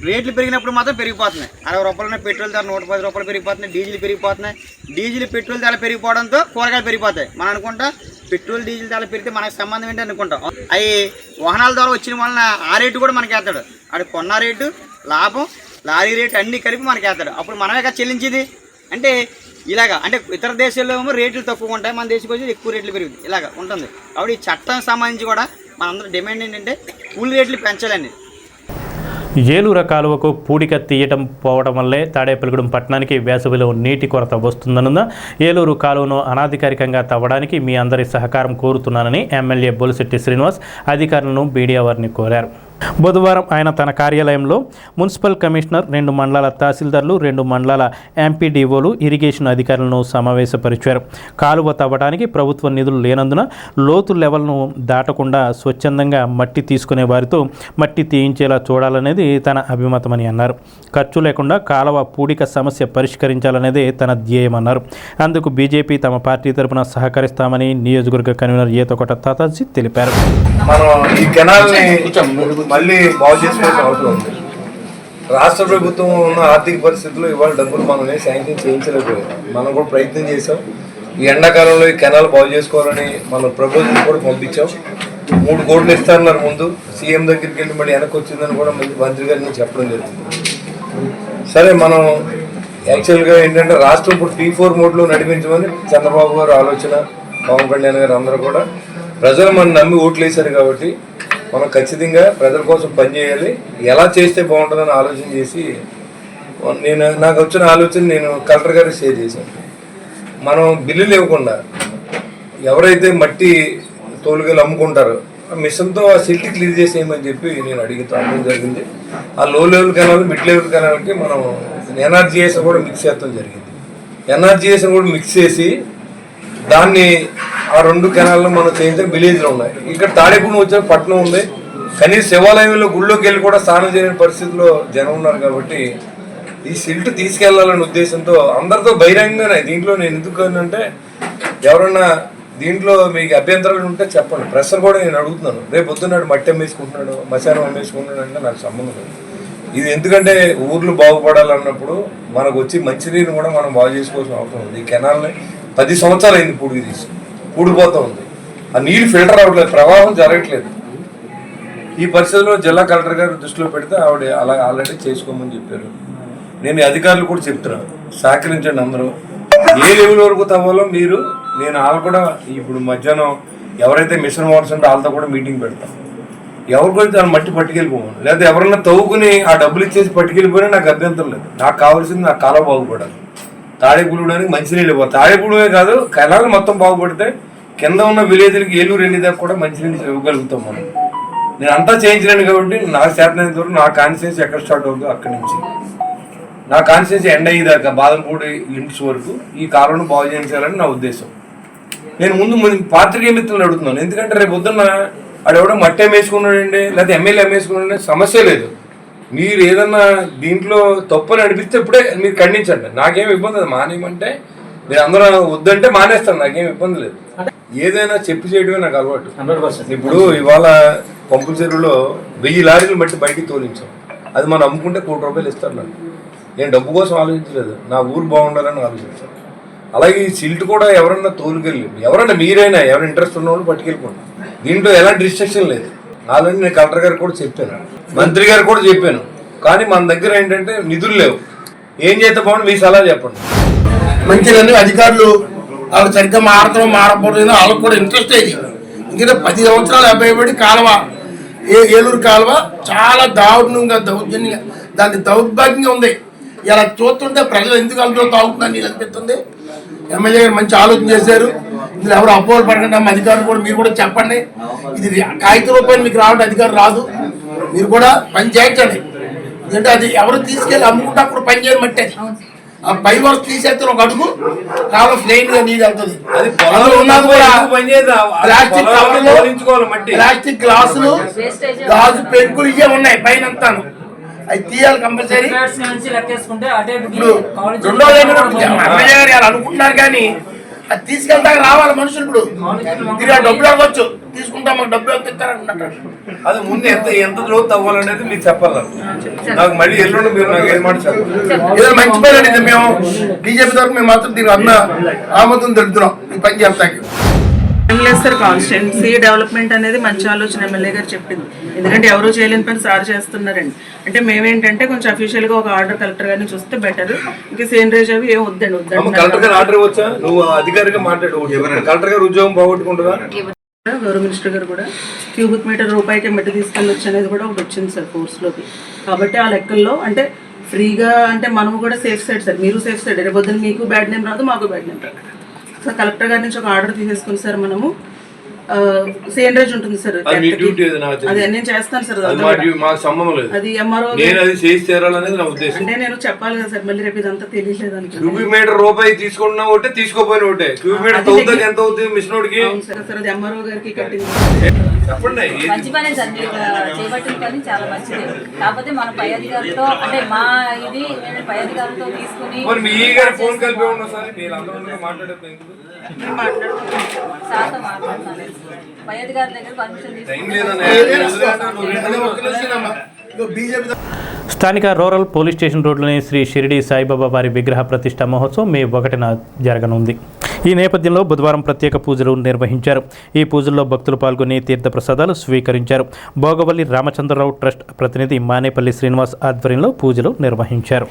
రేట్లు పెరిగినప్పుడు మాత్రం పెరిగిపోతున్నాయి. 60 రూపాయలు పెట్రోల్ ధర 110 రూపాయలు పెరిగిపోతున్నాయి. డీజిల్ పెరిగిపోతున్నాయి. డీజిల్ పెట్రోల్ ధర పెరిగిపోవడంతో కూరగాయలు పెరిగిపోతాయి. మనం అనుకుంటా పెట్రోల్ డీజిల్ ధర పెరిగితే మనకు సంబంధం ఏంటి అనుకుంటాం. అవి వాహనాల ద్వారా వచ్చిన వలన ఆ రేటు కూడా మనకి వేస్తాడు. అక్కడ కొన్న రేటు, లాభం, లారీ రేటు అన్నీ కలిపి మనకి వేస్తాడు. అప్పుడు మనమే కదా చెల్లించేది. అంటే ఇలాగా, అంటే ఇతర దేశాల్లో ఏమో రేట్లు తక్కువ ఉంటాయి, మన దేశం వచ్చి ఎక్కువ రేట్లు పెరుగుతాయి, ఇలాగ ఉంటుంది. కాబట్టి ఈ చట్టం సంబంధించి కూడా మనందరూ డిమాండ్ ఏంటంటే కూలి రేట్లు పెంచాలని. ఏలూరు కాలువకు పూడిక తీయటం పోవడం వల్లే తాడేపల్లిగూడెం పట్టణానికి వేసవిలో నీటి కొరత వస్తుందన్న ఏలూరు కాలువను అనాధికారికంగా తవ్వడానికి మీ అందరి సహకారం కోరుతున్నానని ఎమ్మెల్యే బొలిశెట్టి శ్రీనివాస్ అధికారులను మీడియా వారిని కోరారు. బుధవారం ఆయన తన కార్యాలయంలో మున్సిపల్ కమిషనర్, 2 మండలాల తహసీల్దార్లు, 2 మండలాల ఎంపీడీఓలు, ఇరిగేషన్ అధికారులను సమావేశపరిచారు. కాలువ తవ్వడానికి ప్రభుత్వ నిధులు లేనందున లోతు లెవెల్ను దాటకుండా స్వచ్ఛందంగా మట్టి తీసుకునే వారితో మట్టి తీయించేలా చూడాలనేది తన అభిమతమని అన్నారు. ఖర్చు లేకుండా కాలువ పూడిక సమస్య పరిష్కరించాలనేదే తన ధ్యేయమన్నారు. అందుకు బీజేపీ తమ పార్టీ తరపున సహకరిస్తామని నియోజకవర్గ కన్వీనర్ ఏతకొట తాతాజీ తెలిపారు. మళ్ళీ బాగు చేసుకోవాల్సిన అవసరం ఉంది. రాష్ట్ర ప్రభుత్వం ఉన్న ఆర్థిక పరిస్థితుల్లో ఇవాళ డబ్బులు మనం శాంక్షన్ చేయించలేకపోయాం. మనం కూడా ప్రయత్నం చేసాం. ఈ ఎండాకాలంలో ఈ కెనాల్ బాగు చేసుకోవాలని మనం ప్రపోజల్ కూడా పంపించాం. 3 కోట్లు ఇస్తారన్నారు ముందు. సీఎం దగ్గరికి వెళ్ళి మళ్ళీ వెనక్కి వచ్చిందని కూడా మంత్రి గారిని చెప్పడం జరిగింది. సరే, మనం యాక్చువల్గా ఏంటంటే రాష్ట్రం ఇప్పుడు P4 మోడ్లో నడిపించమని చంద్రబాబు గారు ఆలోచన, పవన్ కళ్యాణ్ గారు అందరూ కూడా ప్రజలు మనం నమ్మి ఓట్లు వేశారు. కాబట్టి మనం ఖచ్చితంగా ప్రజల కోసం పనిచేయాలి. ఎలా చేస్తే బాగుంటుందని ఆలోచన చేసి నాకు వచ్చిన ఆలోచన నేను కలెక్టర్ గారికి షేర్ చేశాను. మనం బిల్లులు ఇవ్వకుండా ఎవరైతే మట్టి తోలుగలు అమ్ముకుంటారో ఆ మిషన్తో ఆ సిటీ క్లియర్ చేసేయమని చెప్పి నేను అడగడం జరిగింది. ఆ లో లెవెల్ కెనాల్, మిడ్ లెవెల్ కెనాల్కి మనం ఎన్ఆర్జీఎస్ కూడా మిక్స్ చేయడం జరిగింది. ఎన్ఆర్జీఎస్ కూడా మిక్స్ చేసి దాన్ని ఆ 2 కెనాల్లో మనం చేయించే విలేజ్లో ఉన్నాయి. ఇక్కడ తాడేపూడి వచ్చిన పట్టణం ఉంది. కనీసం శివాలయంలో గుళ్ళోకి వెళ్ళి కూడా స్నానం చేయని పరిస్థితిలో జనం ఉన్నారు. కాబట్టి ఈ సిల్ట్ తీసుకెళ్లాలనే ఉద్దేశంతో అందరితో బహిరంగంగానే దీంట్లో నేను ఎందుకు అంటే ఎవరన్నా దీంట్లో మీకు అభ్యంతరాలు ఉంటే చెప్పండి. ప్రెషర్ కూడా నేను అడుగుతున్నాను. రేపు పొద్దున్నాడు మట్టి అమ్మేసుకుంటున్నాడు, మశానం అమ్మేసుకుంటున్నాడు అంటే నాకు సంబంధం లేదు. ఇది ఎందుకంటే ఊర్లు బాగుపడాలన్నప్పుడు మనకు వచ్చి మంచినీరు కూడా మనం బాగు చేసుకోవాల్సిన అవసరం ఉంది. ఈ కెనాల్ని 10 సంవత్సరాలు అయింది పూడికి తీసి, పూడిపోతూ ఉంది. ఆ నీళ్ళు ఫిల్టర్ అవ్వట్లేదు, ప్రవాహం జరగట్లేదు. ఈ పరిస్థితుల్లో జిల్లా కలెక్టర్ గారు దృష్టిలో పెడితే ఆవిడ అలా ఆల్రెడీ చేసుకోమని చెప్పారు. నేను అధికారులు కూడా చెప్తున్నాను, సహకరించండి అందరూ. ఏ లెవెల్ వరకు తవ్వాలో మీరు, నేను వాళ్ళు కూడా ఇప్పుడు మధ్యాహ్నం ఎవరైతే మిషన్ వాటర్స్ ఉంటే వాళ్ళతో కూడా మీటింగ్ పెడతాం. ఎవరు కూడా దాన్ని మట్టి పట్టుకెళ్ళిపోవాలి, లేదా ఎవరన్నా తవ్వుకుని ఆ డబ్బులు ఇచ్చేసి పట్టుకెళ్ళిపోయినా నాకు అభ్యంతరం లేదు. నాకు కావాల్సింది నా కాలం బాగుపడాలి. తాడేపూడడానికి మంచినీళ్ళు ఇవ్వాలి. తాడేపూడే కాదు, కెనాల్ మొత్తం బాగుపడితే కింద ఉన్న విలేజ్లకి ఏలూరు ఎన్ని దాకా కూడా మంచినీళ్ళు ఇవ్వగలుగుతాం మనం. నేను అంతా చేయించలేను కాబట్టి నాకు చేతనైనంత వరకు నా కాన్స్టిట్యున్సీ ఎక్కడ స్టార్ట్ అవుతుందో అక్కడి నుంచి నా కాన్స్టిట్యున్సీ ఎండ్ అయ్యేదాకా బాదలపూడి ఇంట్స్ వరకు ఈ కాలువను బాగు చేయించాలని నా ఉద్దేశం. నేను ముందు పాత్రికేయ మిత్రులను అడుగుతున్నాను. ఎందుకంటే రేపు పొద్దున్న ఆడెవడో మట్టి అమ్మేసుకున్నాడండి, లేదా ఎమ్మెల్యే అమ్మేసుకున్నాడండి, సమస్య లేదు. మీరు ఏదన్నా దీంట్లో తప్పని అనిపిస్తే ఇప్పుడే మీరు ఖండించండి, నాకేం ఇబ్బంది లేదు. మానేయమంటే నేను అందరూ వద్దంటే మానేస్తాను, నాకేం ఇబ్బంది లేదు. ఏదైనా చెప్పి చేయడమే నాకు అలవాటు. ఇప్పుడు ఇవాళ పంపుల చెరువులో 1000 లారీలు మట్టి బయటికి తోలించాం. అది మనం అమ్ముకుంటే ₹1,00,00,000 ఇస్తారు నాకు. నేను డబ్బు కోసం ఆలోచించలేదు, నా ఊరు బాగుండాలని ఆలోచించాను. అలాగే ఈ సిల్ట్ కూడా ఎవరన్నా తోలుకెళ్ళి, ఎవరన్నా మీరైనా ఎవరైనా ఇంట్రెస్ట్ ఉన్న వాళ్ళు పట్టుకెళ్ళిపోండి. దీంట్లో ఎలాంటి రిస్ట్రిక్షన్ లేదు. ఆల్రెడీ నేను కలెక్టర్ గారికి కూడా చెప్పాను, మంత్రి గారు కూడా చెప్పాను. కానీ మన దగ్గర ఏంటంటే నిధులు లేవు. ఏం చేస్తే బాగుంది, మీ సలహా చెప్పండి. మంచిగానే అధికారులు వాళ్ళు సరిగ్గా మారడం మారకపోవడం వాళ్ళకు కూడా ఇంట్రెస్ట్ అయ్యింది. ఎందుకంటే 10 సంవత్సరాలు అభయపడి కాలువ ఏలూరు కాలువ చాలా దారుణంగా దౌర్జన్యంగా దాన్ని దౌర్భాగ్యంగా ఉంది. ఇలా చూస్తుంటే ప్రజలు ఎందుకు అందులో తాగుతుందని నీళ్ళు అనిపిస్తుంది. ఎమ్మెల్యే గారు మంచి ఆలోచన చేశారు. ఇందులో ఎవరు అపోహలు పడకుండా అధికారులు కూడా మీరు కూడా చెప్పండి. ఇది కాగిత రూపాయలు మీకు రావడం అధికారం రాదు, మీరు కూడా పని చేయించండి. ఎందుకంటే అది ఎవరు తీసుకెళ్ళి అమ్ముకుంటే అప్పుడు పని చేయడం మట్టి అది. ఆ పై వరకు తీసేస్తే ఒక అడుగు కాలువ ప్లెయిన్ గా నీళ్ళు వెళ్తుంది. ప్లాస్టిక్ కవర్లు, ప్లాస్టిక్ గ్లాసులు, గాజు పెంకులు ఇవే ఉన్నాయి పైన అంతాను. అవి తీయాలి కంపల్సరీ. ఇప్పుడు రెండోది ఎమ్మెల్యే గారు అనుకుంటున్నారు కానీ అది తీసుకెళ్తాక రావాలి మనుషులు. ఇప్పుడు మీరు ఆ డబ్బులు అవ్వచ్చు తీసుకుంటాం, మాకు డబ్బులు ఎంత ఇస్తారంటున్నారు. అది ముందు ఎంత లోతు అవ్వాలనేది మీరు చెప్పాలి నాకు. మళ్ళీ ఎల్లుండి మీరు నాకు ఏం మాట చెప్పాలి. ఏదో మంచి పని అనేది మేము బీజేపీ తరఫు మేము మాత్రం దీనికి అన్న ఆమోదం తెలుపుతున్నాం ఈ పని చేస్తాకి. కాన్స్టిట్యున్సీ డెవలప్మెంట్ అనేది మంచి ఆలోచన ఎమ్మెల్యే గారు చెప్పింది. ఎందుకంటే ఎవరూ చేయలేని పని సార్ చేస్తున్నారండి. అంటే మేమేంటంటే కొంచెం అఫీషియల్ గా ఒక ఆర్డర్ కలెక్టర్ గారిని చూస్తే బెటర్. ఇంకా సేంద్రేజ్ అవి ఏం వద్దండి. కలెక్టర్ గారు ఆర్డర్ వచ్చా, నువ్వు అధికారిగా మాట్లాడు. కలెక్టర్ గారు ఉద్యోగం పోగొట్టుకుంటుందా? గౌరవ మినిస్టర్ గారు కూడా క్యూబిక్ మీటర్ రూపాయికి మట్టి తీసుకెళ్ళొచ్చు అనేది కూడా ఒకటి వచ్చింది సార్ ఫోర్స్లోకి. కాబట్టి ఆ లెక్కల్లో అంటే ఫ్రీగా అంటే మనము కూడా సేఫ్ సైడ్ సార్, మీరు సేఫ్ సైడ్. రేపు పొద్దున్న మీకు బ్యాడ్ నేమ్ రాదు, మాకు బ్యాడ్ నేమ్ రాదు. సో కలెక్టర్ గారి నుంచి ఒక ఆర్డర్ తీసేసుకుని సార్ మనము సేంద్రేజ్ ఉంటుంది సార్. అది నేను చేస్తాను సార్, మాకు సంబంధం లేదు. అది ఎంఆర్ఓ చేయాలనేది నా ఉద్దేశం. అంటే నేను చెప్పాలి కదా సార్, మళ్ళీ రేపు ఇదంతా తెలియలేదు. క్యూబిక్ మీటర్ రూపాయి తీసుకున్నా ఒకటే, తీసుకోపోయిన ఒకటే. క్యూబిక్ మీటర్ ఎంత అవుతుంది మిషనోడికి? సార్ అది ఎంఆర్ఓ గారికి కట్టింది. మంచి పనే సార్, మీరు చేపట్టిన పని చాలా మంచిది. కాకపోతే మన పై అధికారులతో అంటే మా ఇది నేను పై అధికారులతో తీసుకుని ఫోన్ కలిపి ఉన్నా సార్, సార్తో మాట్లాడుతున్నాను. పై అధికారుల దగ్గర పర్మిషన్ స్థానిక రూరల్ పోలీస్ స్టేషన్ రోడ్లోని శ్రీ షిరిడి సాయిబాబా వారి విగ్రహ ప్రతిష్ఠ మహోత్సవం మే 1న జరగనుంది. ఈ నేపథ్యంలో బుధవారం ప్రత్యేక పూజలు నిర్వహించారు. ఈ పూజల్లో భక్తులు పాల్గొని తీర్థప్రసాదాలు స్వీకరించారు. భోగవల్లి రామచంద్రరావు ట్రస్ట్ ప్రతినిధి మానేపల్లి శ్రీనివాస్ ఆధ్వర్యంలో పూజలు నిర్వహించారు.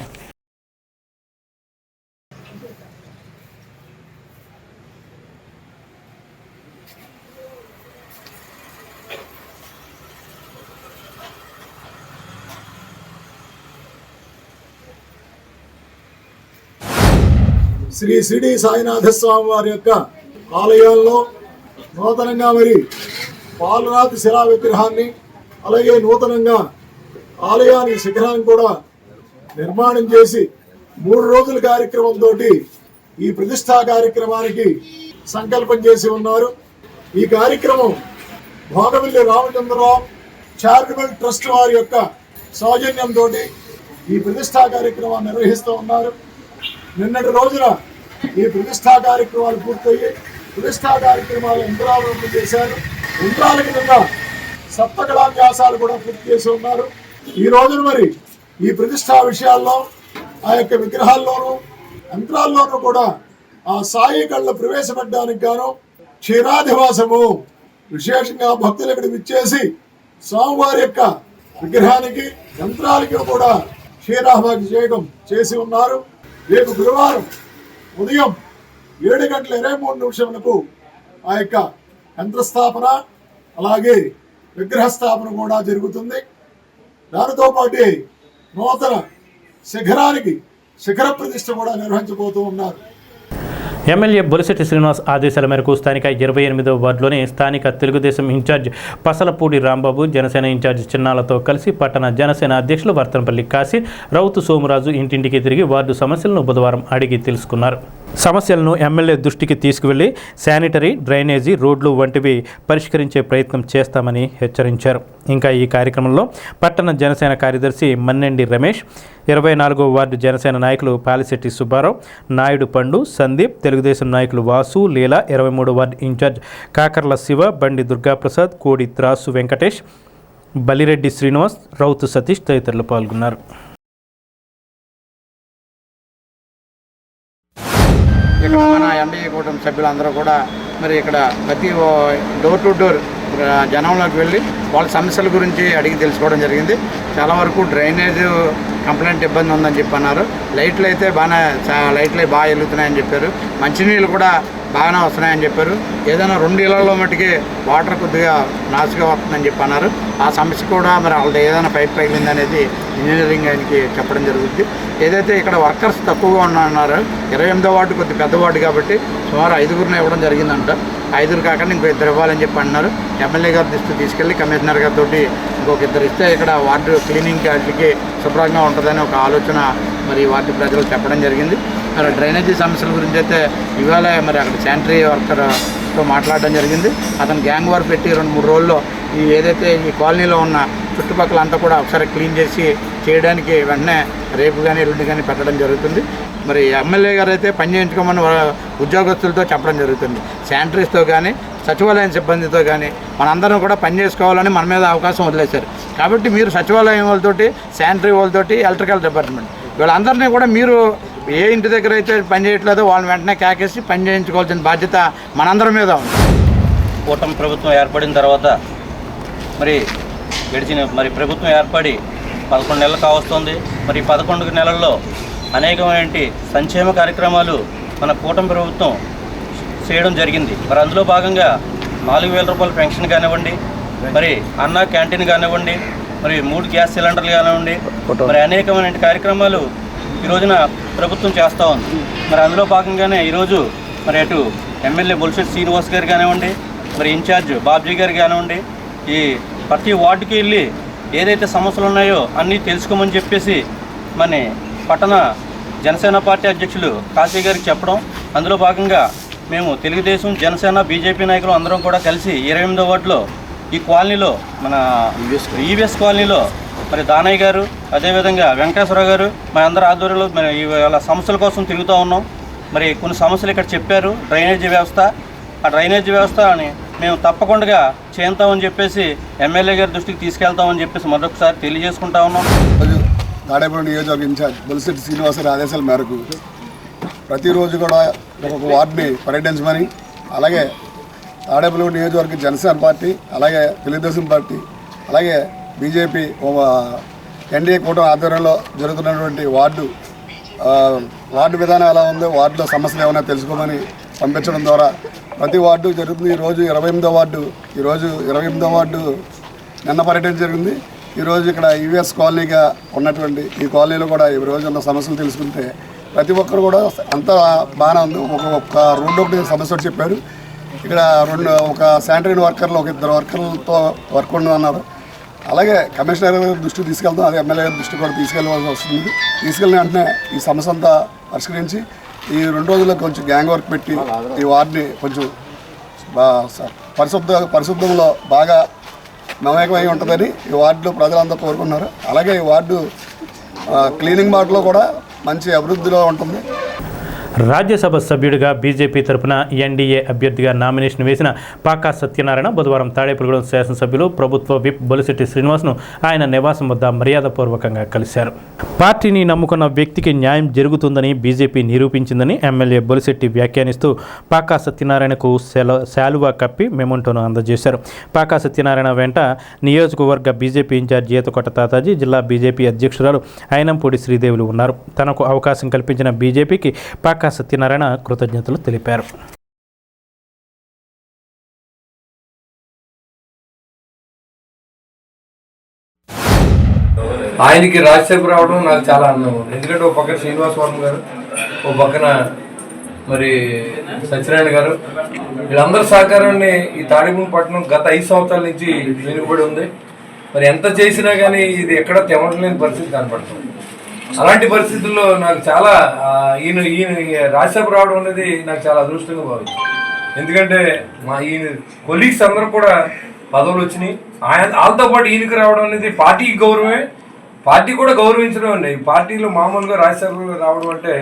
శ్రీ షిరిడి సాయినాథ స్వామి వారి యొక్క ఆలయాల్లో నూతనంగా మరి పాలరాతి శిలా విగ్రహాన్ని, అలాగే నూతనంగా ఆలయానికి శిఖరాన్ని కూడా నిర్మాణం చేసి 3 రోజుల కార్యక్రమంతో ఈ ప్రతిష్టా కార్యక్రమానికి సంకల్పం చేసి ఉన్నారు. ఈ కార్యక్రమం భోగవల్లి రామచంద్రరావు చారిటబుల్ ట్రస్ట్ వారి యొక్క సౌజన్యంతో ఈ ప్రతిష్టా కార్యక్రమాన్ని నిర్వహిస్తూ ఉన్నారు. నిన్నటి రోజున ఈ ప్రతిష్టా కార్యక్రమాలు పూర్తయ్యి ప్రతిష్టా కార్యక్రమాలు యంత్రాలు చేశారు. యంత్రాల కింద సప్తకళాభ్యాసాలు కూడా పూర్తి చేసి ఉన్నారు. ఈ రోజున మరి ఈ ప్రతిష్టా విషయాల్లో ఆ యొక్క విగ్రహాల్లోనూ యంత్రాల్లోనూ కూడా ఆ సాయి కళ్ళ ప్రవేశపెట్టడానికి గాను క్షీరాధివాసము విశేషంగా భక్తులు ఇక్కడ విచ్చేసి స్వామివారి యొక్క విగ్రహానికి యంత్రాలకి కూడా క్షీరాభిషేకం చేసి ఉన్నారు. రేపు గురువారం ఉదయం 7:23 ఆ యొక్క యంత్రస్థాపన అలాగే విగ్రహస్థాపన కూడా జరుగుతుంది. దానితో పాటు నూతన శిఖరానికి శిఖర ప్రతిష్ఠ కూడా నిర్వహించబోతూ ఉన్నారు. ఎమ్మెల్యే బొలిశెట్టి శ్రీనివాస్ ఆదేశాల మేరకు స్థానిక 28వ వార్డులోని స్థానిక తెలుగుదేశం ఇన్ఛార్జ్ పసలపూడి రాంబాబు, జనసేన ఇన్ఛార్జ్ చిన్నాలతో కలిసి పట్టణ జనసేన అధ్యక్షులు వర్తనపల్లి కాశీ, రౌతు సోమరాజు ఇంటింటికి తిరిగి వార్డు సమస్యలను బుధవారం అడిగి తెలుసుకున్నారు. సమస్యలను ఎమ్మెల్యే దృష్టికి తీసుకువెళ్లి శానిటరీ, డ్రైనేజీ, రోడ్లు వంటివి పరిష్కరించే ప్రయత్నం చేస్తామని హెచ్చరించారు. ఇంకా ఈ కార్యక్రమంలో పట్టణ జనసేన కార్యదర్శి మన్నెండి రమేష్, 24వ వార్డు జనసేన నాయకులు పాలిశెట్టి సుబ్బారావు, నాయుడు పండు, సందీప్, తెలుగుదేశం నాయకులు వాసు, లీలా, 23వ వార్డు ఇన్ఛార్జ్ కాకర్ల శివ, బండి దుర్గాప్రసాద్, కోడి త్రాసు వెంకటేష్, బలిరెడ్డి శ్రీనివాస్, రౌతు సతీష్ తదితరులు పాల్గొన్నారు. ఇక్కడ మన ఎన్డీఏ కూటమి సభ్యులందరూ కూడా మరి ఇక్కడ ప్రతి డోర్ టు డోర్ జనంలోకి వెళ్ళి వాళ్ళ సమస్యల గురించి అడిగి తెలుసుకోవడం జరిగింది. చాలా వరకు డ్రైనేజ్ కంప్లైంట్ ఇబ్బంది ఉందని చెప్పి అన్నారు. లైట్లు అయితే లైట్లు బాగా వెలుగుతున్నాయని చెప్పారు. మంచినీళ్ళు కూడా బాగానే వస్తున్నాయని చెప్పారు. ఏదైనా 2 ఇళ్లలో మట్టుకి వాటర్ కొద్దిగా నాసుగా వస్తుందని చెప్పి అన్నారు. ఆ సమస్య కూడా మరి వాళ్ళది ఏదైనా పైప్ పగిలింది అనేది ఇంజనీరింగ్ ఆయనకి చెప్పడం జరుగుతుంది. ఏదైతే ఇక్కడ వర్కర్స్ తక్కువగా ఉన్నారో 28వ వార్డు కొద్ది పెద్ద వార్డు కాబట్టి సుమారు 5గురిని ఇవ్వడం జరిగిందంట. 5 కాకుండా ఇంకో 2 ఇవ్వాలని చెప్పి అన్నారు. ఎమ్మెల్యే గారి దృష్టి తీసుకెళ్ళి కమిషనర్ గారితో ఇంకొక 2 ఇస్తే ఇక్కడ వార్డు క్లీనింగ్ వాటికి శుభ్రంగా ఉంటుందని ఒక ఆలోచన మరి వార్డు ప్రజలకు చెప్పడం జరిగింది. మరి డ్రైనేజీ సమస్యల గురించి అయితే ఇవాళ మరి అక్కడ శానిటరీ వర్కర్తో మాట్లాడడం జరిగింది. అతను గ్యాంగ్ వార్ పెట్టి 2-3 రోజుల్లో ఏదైతే ఈ కాలనీలో ఉన్న చుట్టుపక్కల అంతా కూడా ఒకసారి క్లీన్ చేసి చేయడానికి వెంటనే రేపు కానీ ఎల్లుండి కానీ పెట్టడం జరుగుతుంది. మరి ఎమ్మెల్యే గారు అయితే పని చేయించుకోమని ఉద్యోగస్తులతో చెప్పడం జరుగుతుంది. శానిటరీస్తో కానీ సచివాలయం సిబ్బందితో కానీ మనందరం కూడా పని చేసుకోవాలని మన మీద అవకాశం వదిలేశారు. కాబట్టి మీరు సచివాలయం వాళ్ళతోటి, శానిటరీ వాళ్ళతోటి, ఎలక్ట్రికల్ డిపార్ట్మెంట్ వీళ్ళందరినీ కూడా మీరు ఏ ఇంటి దగ్గర అయితే పని చేయట్లేదో వాళ్ళని వెంటనే కేకేసి పని చేయించుకోవాల్సిన బాధ్యత మనందరి మీద ఉంది. కూటమి ప్రభుత్వం ఏర్పడిన తర్వాత మరి ప్రభుత్వం ఏర్పడి 11 నెలలు కావస్తుంది. మరి 11 నెలల్లో అనేకమైన సంక్షేమ కార్యక్రమాలు మన కూటమి ప్రభుత్వం చేయడం జరిగింది. మరి అందులో భాగంగా 4,000 రూపాయల పెన్షన్ కానివ్వండి, మరి అన్న క్యాంటీన్ కానివ్వండి, మరి 3 గ్యాస్ సిలిండర్లు కానివ్వండి, మరి అనేకమైన కార్యక్రమాలు ఈ రోజున ప్రభుత్వం చేస్తూ ఉంది. మరి అందులో భాగంగానే ఈరోజు మరి అటు ఎమ్మెల్యే బొలిశెట్టి శ్రీనివాస్ గారు కానివ్వండి, మరి ఇన్ఛార్జ్ బాబ్జీ గారు కానివ్వండి, ఈ ప్రతి వార్డుకి వెళ్ళి ఏదైతే సమస్యలు ఉన్నాయో అన్నీ తెలుసుకోమని చెప్పేసి మన పట్టణ జనసేన పార్టీ అధ్యక్షులు కాశీ గారికి చెప్పడం, అందులో భాగంగా మేము తెలుగుదేశం, జనసేన, బీజేపీ నాయకులు అందరం కూడా కలిసి 28వ వార్డులో ఈ కాలనీలో మన ఈవీఎస్ కాలనీలో మరి దానయ్య గారు, అదేవిధంగా వెంకటేశ్వరరావు గారు మా అందరి ఆధ్వర్యంలో మరి ఇవాళ సమస్యల కోసం తిరుగుతూ ఉన్నాం. మరి కొన్ని సమస్యలు ఇక్కడ చెప్పారు. డ్రైనేజీ వ్యవస్థ, ఆ డ్రైనేజీ వ్యవస్థ అని మేము తప్పకుండా చేస్తామని చెప్పేసి ఎమ్మెల్యే గారి దృష్టికి తీసుకెళ్తామని చెప్పేసి మరొకసారి తెలియజేసుకుంటా ఉన్నాం. తాడేపల్లి నియోజకవర్గ ఇన్ఛార్జ్ బొలిశెట్టి శ్రీనివాసరావు ఆదేశాల మేరకు ప్రతిరోజు కూడా ఒక్కొక్క వార్డుని పర్యటించమని, అలాగే తాడేపల్లి నియోజకవర్గ జనసేన పార్టీ, అలాగే తెలుగుదేశం పార్టీ, అలాగే బీజేపీ ఎన్డీఏ కూటమి ఆధ్వర్యంలో జరుగుతున్నటువంటి వార్డు విధానం ఎలా ఉందో, వార్డులో సమస్యలు ఏమైనా తెలుసుకోమని పంపించడం ద్వారా ప్రతి వార్డు జరుగుతుంది. ఈరోజు 28వ వార్డు, ఈరోజు 28వ వార్డు నిన్న పర్యటన జరిగింది. ఈరోజు ఇక్కడ ఈవీఎస్ కాలనీగా ఉన్నటువంటి ఈ కాలనీలో కూడా ఈ రోజు ఉన్న సమస్యలు తెలుసుకుంటే ప్రతి ఒక్కరు కూడా అంతా బాగానే ఉంది. ఒక్క రోడ్డు ఒకటి సమస్య చెప్పారు. ఇక్కడ ఒక శానిటరీ వర్కర్లు, ఒక 2 వర్కర్లతో వర్క్ ఉండదన్నారు. అలాగే కమిషనర్ దృష్టికి తీసుకెళ్తాం, అదే ఎమ్మెల్యే దృష్టికి కూడా తీసుకెళ్ళవలసి వస్తుంది. తీసుకెళ్ళిన వెంటనే ఈ సమస్య అంతా పరిష్కరించి ఈ 2 రోజుల్లో కొంచెం గ్యాంగ్ వర్క్ పెట్టి ఈ వార్డుని కొంచెం పరిశుభ్రంలో బాగా మమేకమై ఉంటుందని ఈ వార్డులో ప్రజలందరూ కోరుకున్నారు. అలాగే ఈ వార్డు క్లీనింగ్ వార్డులో కూడా మంచి అభివృద్ధిలో ఉంటుంది. రాజ్యసభ సభ్యుడిగా బీజేపీ తరపున ఎన్డీఏ అభ్యర్థిగా నామినేషన్ వేసిన పాకా సత్యనారాయణ బుధవారం తాడేపల్లిగూడెం శాసనసభ్యులు ప్రభుత్వ విప్ బొలిశెట్టి శ్రీనివాస్ను ఆయన నివాసం వద్ద మర్యాదపూర్వకంగా కలిశారు. పార్టీని నమ్ముకున్న వ్యక్తికి న్యాయం జరుగుతుందని బీజేపీ నిరూపించిందని ఎమ్మెల్యే బొలిశెట్టి వ్యాఖ్యానిస్తూ పాకా సత్యనారాయణకు శాలువా కప్పి మెమోంటోను అందజేశారు. పాకా సత్యనారాయణ వెంట నియోజకవర్గ బీజేపీ ఇన్ఛార్జ్ ఈతకొట్ట తాతాజీ, జిల్లా బీజేపీ అధ్యక్షురాలు అయినంపూడి శ్రీదేవులు ఉన్నారు. తనకు అవకాశం కల్పించిన బీజేపీకి పాకా సత్యనారాయణ కృతజ్ఞతలు తెలిపారు. ఆయనకి రాజ్యసభ రావడం నాకు చాలా ఆనందంగా ఉంది. ఎందుకంటే ఒక పక్కన శ్రీనివాసవరం గారు, ఒక పక్కన మరి సత్యనారాయణ గారు, వీళ్ళందరి సహకారాన్ని ఈ తాడేపల్లి పట్టణం గత 5 సంవత్సరాల నుంచి వెనుకబడి ఉంది. మరి ఎంత చేసినా కానీ ఇది ఎక్కడ తెమటలేని పరిస్థితి కనపడుతుంది. అలాంటి పరిస్థితుల్లో నాకు చాలా ఈయన రాజ్యసభ రావడం అనేది నాకు చాలా అదృష్టంగా భావించాను. ఎందుకంటే ఈయన కొలీగ్స్ అందరూ కూడా పదవులు వచ్చినాయి. వాళ్ళతో పాటు ఈయనకి రావడం అనేది పార్టీకి గౌరవమే, పార్టీ కూడా గౌరవించడం అండి. పార్టీలో మామూలుగా రాజ్యసభలో రావడం అంటే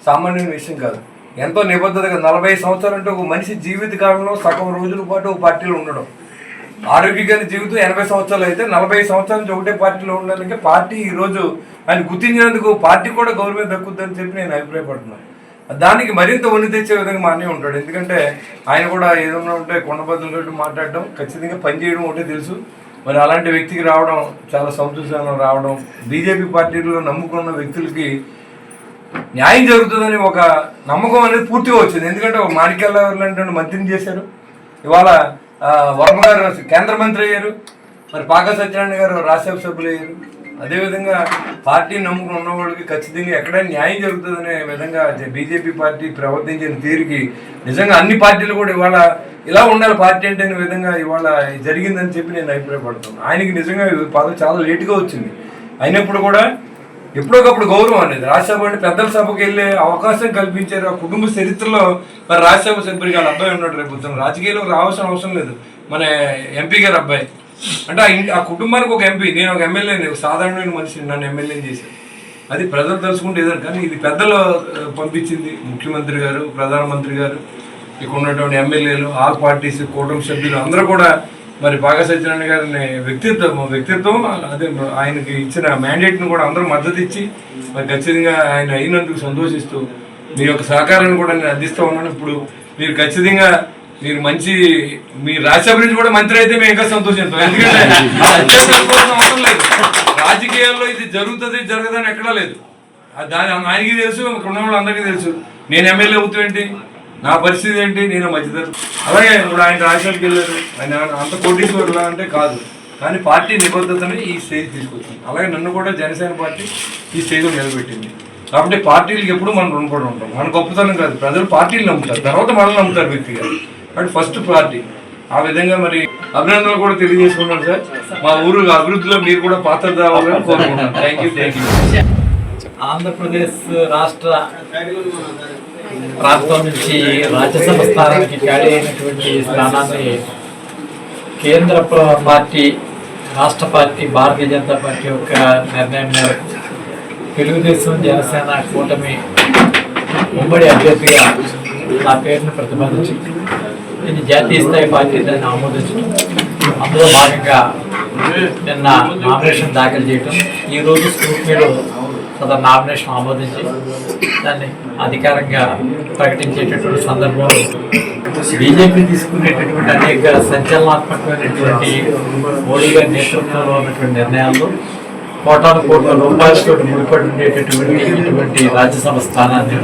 సామాన్యమైన విషయం కాదు. ఎంతో నిబద్ధతగా 40 సంవత్సరాలు అంటే ఒక మనిషి జీవిత కాలంలో సగం రోజుల పాటు ఒక పార్టీలో ఉండడం. ఆరోగ్యకర జీవితం 80 సంవత్సరాలు అయితే 40 సంవత్సరాల నుంచి ఒకటే పార్టీలో ఉండడానికి పార్టీ ఈరోజు ఆయన గుర్తించినందుకు పార్టీ కూడా గౌరవం దక్కుద్దని చెప్పి నేను అభిప్రాయపడుతున్నాను. దానికి మరింత వన్ని తెచ్చే విధంగా మా అన్నయ్య ఉంటాడు. ఎందుకంటే ఆయన కూడా ఏదన్నా ఉంటే కొండబద్దలతో మాట్లాడడం, ఖచ్చితంగా పనిచేయడం ఒకటే తెలుసు. మరి అలాంటి వ్యక్తికి రావడం చాలా సంతోషంగా రావడం, బీజేపీ పార్టీలో నమ్ముకున్న వ్యక్తులకి న్యాయం జరుగుతుందని ఒక నమ్మకం అనేది పూర్తిగా వచ్చింది. ఎందుకంటే ఒక మాణిక్యాలరావు లాంటి మంత్రిని చేశారు, ఇవాళ వర్మ గారు కేంద్ర మంత్రి అయ్యారు, మరి పాకా సత్యనారాయణ గారు రాజ్యసభ సభ్యులు అయ్యారు. అదేవిధంగా పార్టీ నమ్ముకుని ఉన్న వాళ్ళకి ఖచ్చితంగా ఎక్కడైనా న్యాయం జరుగుతుందనే విధంగా బీజేపీ పార్టీ ప్రవర్తించిన తీరుకి నిజంగా అన్ని పార్టీలు కూడా ఇవాళ ఇలా ఉండాలి పార్టీ అంటే అనే విధంగా ఇవాళ జరిగిందని చెప్పి నేను అభిప్రాయపడుతున్నాను. ఆయనకి నిజంగా పదవి చాలా లేటుగా వచ్చింది, అయినప్పుడు కూడా ఎప్పుడొకప్పుడు గౌరవం అనేది రాజ్యసభ అంటే పెద్దల సభకు వెళ్ళే అవకాశం కల్పించారు. ఆ కుటుంబ చరిత్రలో మరి రాజ్యసభ సభ్యుడికి వాళ్ళ అబ్బాయి ఉన్నాడు, రేపు రాజకీయాల్లో రావాల్సిన అవసరం లేదు. మన ఎంపీ గారు అబ్బాయి అంటే ఆ కుటుంబానికి ఒక ఎంపీ, నేను ఒక ఎమ్మెల్యేని, సాధారణమైన మనిషిని, నన్ను ఎమ్మెల్యేని చేశాను. అది ప్రజలు తెలుసుకుంటే ఏదో, కానీ ఇది పెద్దలు పంపించింది. ముఖ్యమంత్రి గారు, ప్రధానమంత్రి గారు, ఇక్కడ ఉన్నటువంటి ఎమ్మెల్యేలు, ఆల్ పార్టీస్, కూటమి సభ్యులు అందరూ కూడా మరి పాకా సత్యనారాయణ గారిని వ్యక్తిత్వం అదే ఆయనకి ఇచ్చిన మ్యాండేట్ను కూడా అందరూ మద్దతు ఇచ్చి మరి ఖచ్చితంగా ఆయన అయినందుకు సంతోషిస్తూ మీ యొక్క సహకారాన్ని కూడా నేను అందిస్తూ ఉన్నాను. ఇప్పుడు మీరు ఖచ్చితంగా మీరు మంచి మీ రాజ్యసభ నుంచి కూడా మంత్రి అయితే మేము ఇంకా సంతోషిస్తాం. ఎందుకంటే అవసరం లేదు, రాజకీయాల్లో ఇది జరుగుతుంది జరగదని ఎక్కడా లేదు. దాని ఆయనకి తెలుసు, ఇక్కడ ఉన్న వాళ్ళందరికీ తెలుసు. నేను ఎమ్మెల్యే అవుతూ ఏంటి, నా పరిస్థితి ఏంటి, నేను మధ్యతరగతి. అలాగే ఇప్పుడు ఆయన రాజ్యసభకి వెళ్ళారు, ఆయన అంత కోటీశ్వరులా అంటే కాదు, కానీ పార్టీ నిబద్ధతని ఈ స్టేజ్ తీసుకొచ్చింది. అలాగే నన్ను కూడా జనసేన పార్టీ ఈ స్టేజ్లో నిలబెట్టింది. కాబట్టి పార్టీలకు ఎప్పుడు మనం రుణపడి ఉంటాం. మన గొప్పతనం కాదు, ప్రజలు పార్టీలు నమ్ముతారు, తర్వాత మనల్ని నమ్ముతారు వ్యక్తిగా. కాబట్టి ఫస్ట్ పార్టీ. ఆ విధంగా మరి అభినందనలు కూడా తెలియజేసుకున్నాను సార్. మా ఊరు అభివృద్ధిలో మీరు కూడా పాత్ర రావాలని కోరుకుంటున్నాను. Thank you. ఆంధ్రప్రదేశ్ రాష్ట్ర ప్రాంతం నుంచి రాజ్యసభ స్థానానికి ఖాళీ అయినటువంటి స్థానాన్ని కేంద్ర పార్టీ, రాష్ట్ర పార్టీ, భారతీయ జనతా పార్టీ యొక్క నిర్ణయం మేరకు తెలుగుదేశం, జనసేన కూటమి ఉమ్మడి అభ్యర్థిగా నా పేరును ప్రతిపాదించి ఇది జాతీయ స్థాయి పార్టీ దాన్ని ఆమోదించడం, అందులో భాగంగా నిన్న నామినేషన్ దాఖలు చేయటం, ఈరోజు స్క్రూటినీలో సదరు నామినేషన్ ఆమోదించి దాన్ని అధికారంగా ప్రకటించేటటువంటి సందర్భంలో బీజేపీ తీసుకునేటటువంటి అనేక సంచలనాత్మకమైనటువంటి మోడీ గారి నేతృత్వంలో ఉన్నటువంటి నిర్ణయాల్లో కోటాను కోట్ల రూపాయలతో ముడిపడి ఉండేటటువంటి ఇటువంటి రాజ్యసభ స్థానాన్ని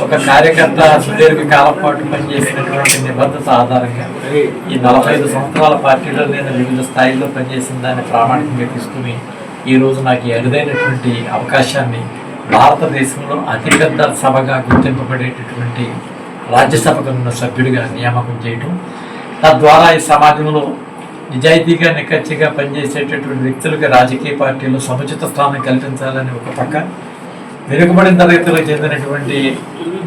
ఒక కార్యకర్త సుదీర్ఘ కాలం పాటు పనిచేసినటువంటి నిబద్ధత ఆధారంగా ఈ 45 సంవత్సరాల పార్టీలో నేను వివిధ స్థాయిల్లో పనిచేసిన దాన్ని ప్రామాణికంగా తీసుకుని ఈరోజు నాకు ఈ అరుదైనటువంటి అవకాశాన్ని భారతదేశంలో అతిపెద్ద సభగా గుర్తింపబడేటటువంటి రాజ్యసభకు ఉన్న సభ్యుడిగా నియామకం చేయటం, తద్వారా ఈ సమాజంలో నిజాయితీగా నిక్కచ్చిగా పనిచేసేటటువంటి వ్యక్తులకు రాజకీయ పార్టీలు సముచిత స్థానం కల్పించాలని ఒక పక్క, వెనుకబడిన తరగతులకు చెందినటువంటి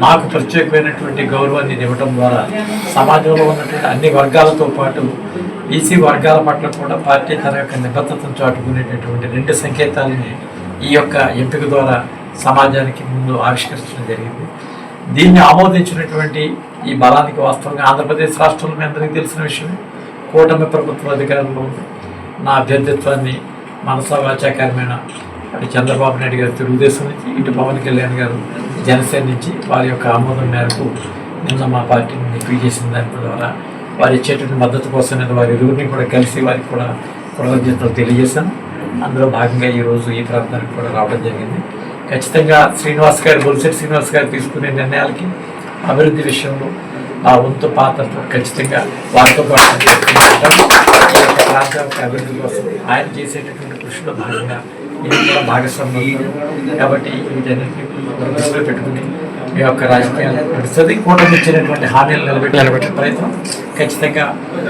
నాకు ప్రత్యేకమైనటువంటి గౌరవాన్ని ఇవ్వడం ద్వారా సమాజంలో ఉన్నటువంటి అన్ని వర్గాలతో పాటు బీసీ వర్గాల పట్ల కూడా పార్టీ తన యొక్క నిబద్ధతను చాటుకునేటటువంటి 2 సంకేతాలని ఈ యొక్క ఎంపిక ద్వారా సమాజానికి ముందు ఆవిష్కరించడం జరిగింది. దీన్ని ఆమోదించినటువంటి ఈ బలానికి వాస్తవంగా ఆంధ్రప్రదేశ్ రాష్ట్రంలో మీ అందరికీ తెలిసిన విషయమే, కూటమి ప్రభుత్వ అధికారంలో నా అభ్యర్థిత్వాన్ని మనసా వాచాకారమైన అటు చంద్రబాబు నాయుడు గారు తెలుగుదేశం నుంచి, ఇటు పవన్ కళ్యాణ్ గారు జనసేన నుంచి వారి యొక్క ఆమోదం మేరకు నిన్న మా పార్టీని ఎంపిక చేసిన దాని ద్వారా వారు ఇచ్చేటువంటి మద్దతు కోసం నేను వారి ఇరువురిని కూడా కలిసి వారికి కూడా కృతజ్ఞతలు తెలియజేశాను. అందులో భాగంగా ఈరోజు ఈ ప్రాంతానికి కూడా రావడం జరిగింది. ఖచ్చితంగా శ్రీనివాస్ గారు, బొలిశెట్టి శ్రీనివాస్ గారు తీసుకునే నిర్ణయాలకి అభివృద్ధి విషయంలో ఆ వంతు పాత్రతో ఖచ్చితంగా వారితో పాటు ఈ యొక్క ప్రాంతం యొక్క అభివృద్ధి కోసం ఆయన చేసేటటువంటి కృషిలో భాగంగా ఇది కూడా భాగస్వామ్యం. కాబట్టి వీటన్నిటిని దృష్టిలో పెట్టుకుని మీ యొక్క రాజకీయాలు నడుస్తుంది. కూటమి ఇచ్చినటువంటి హామీలు నిలబెట్టే ప్రయత్నం, ఖచ్చితంగా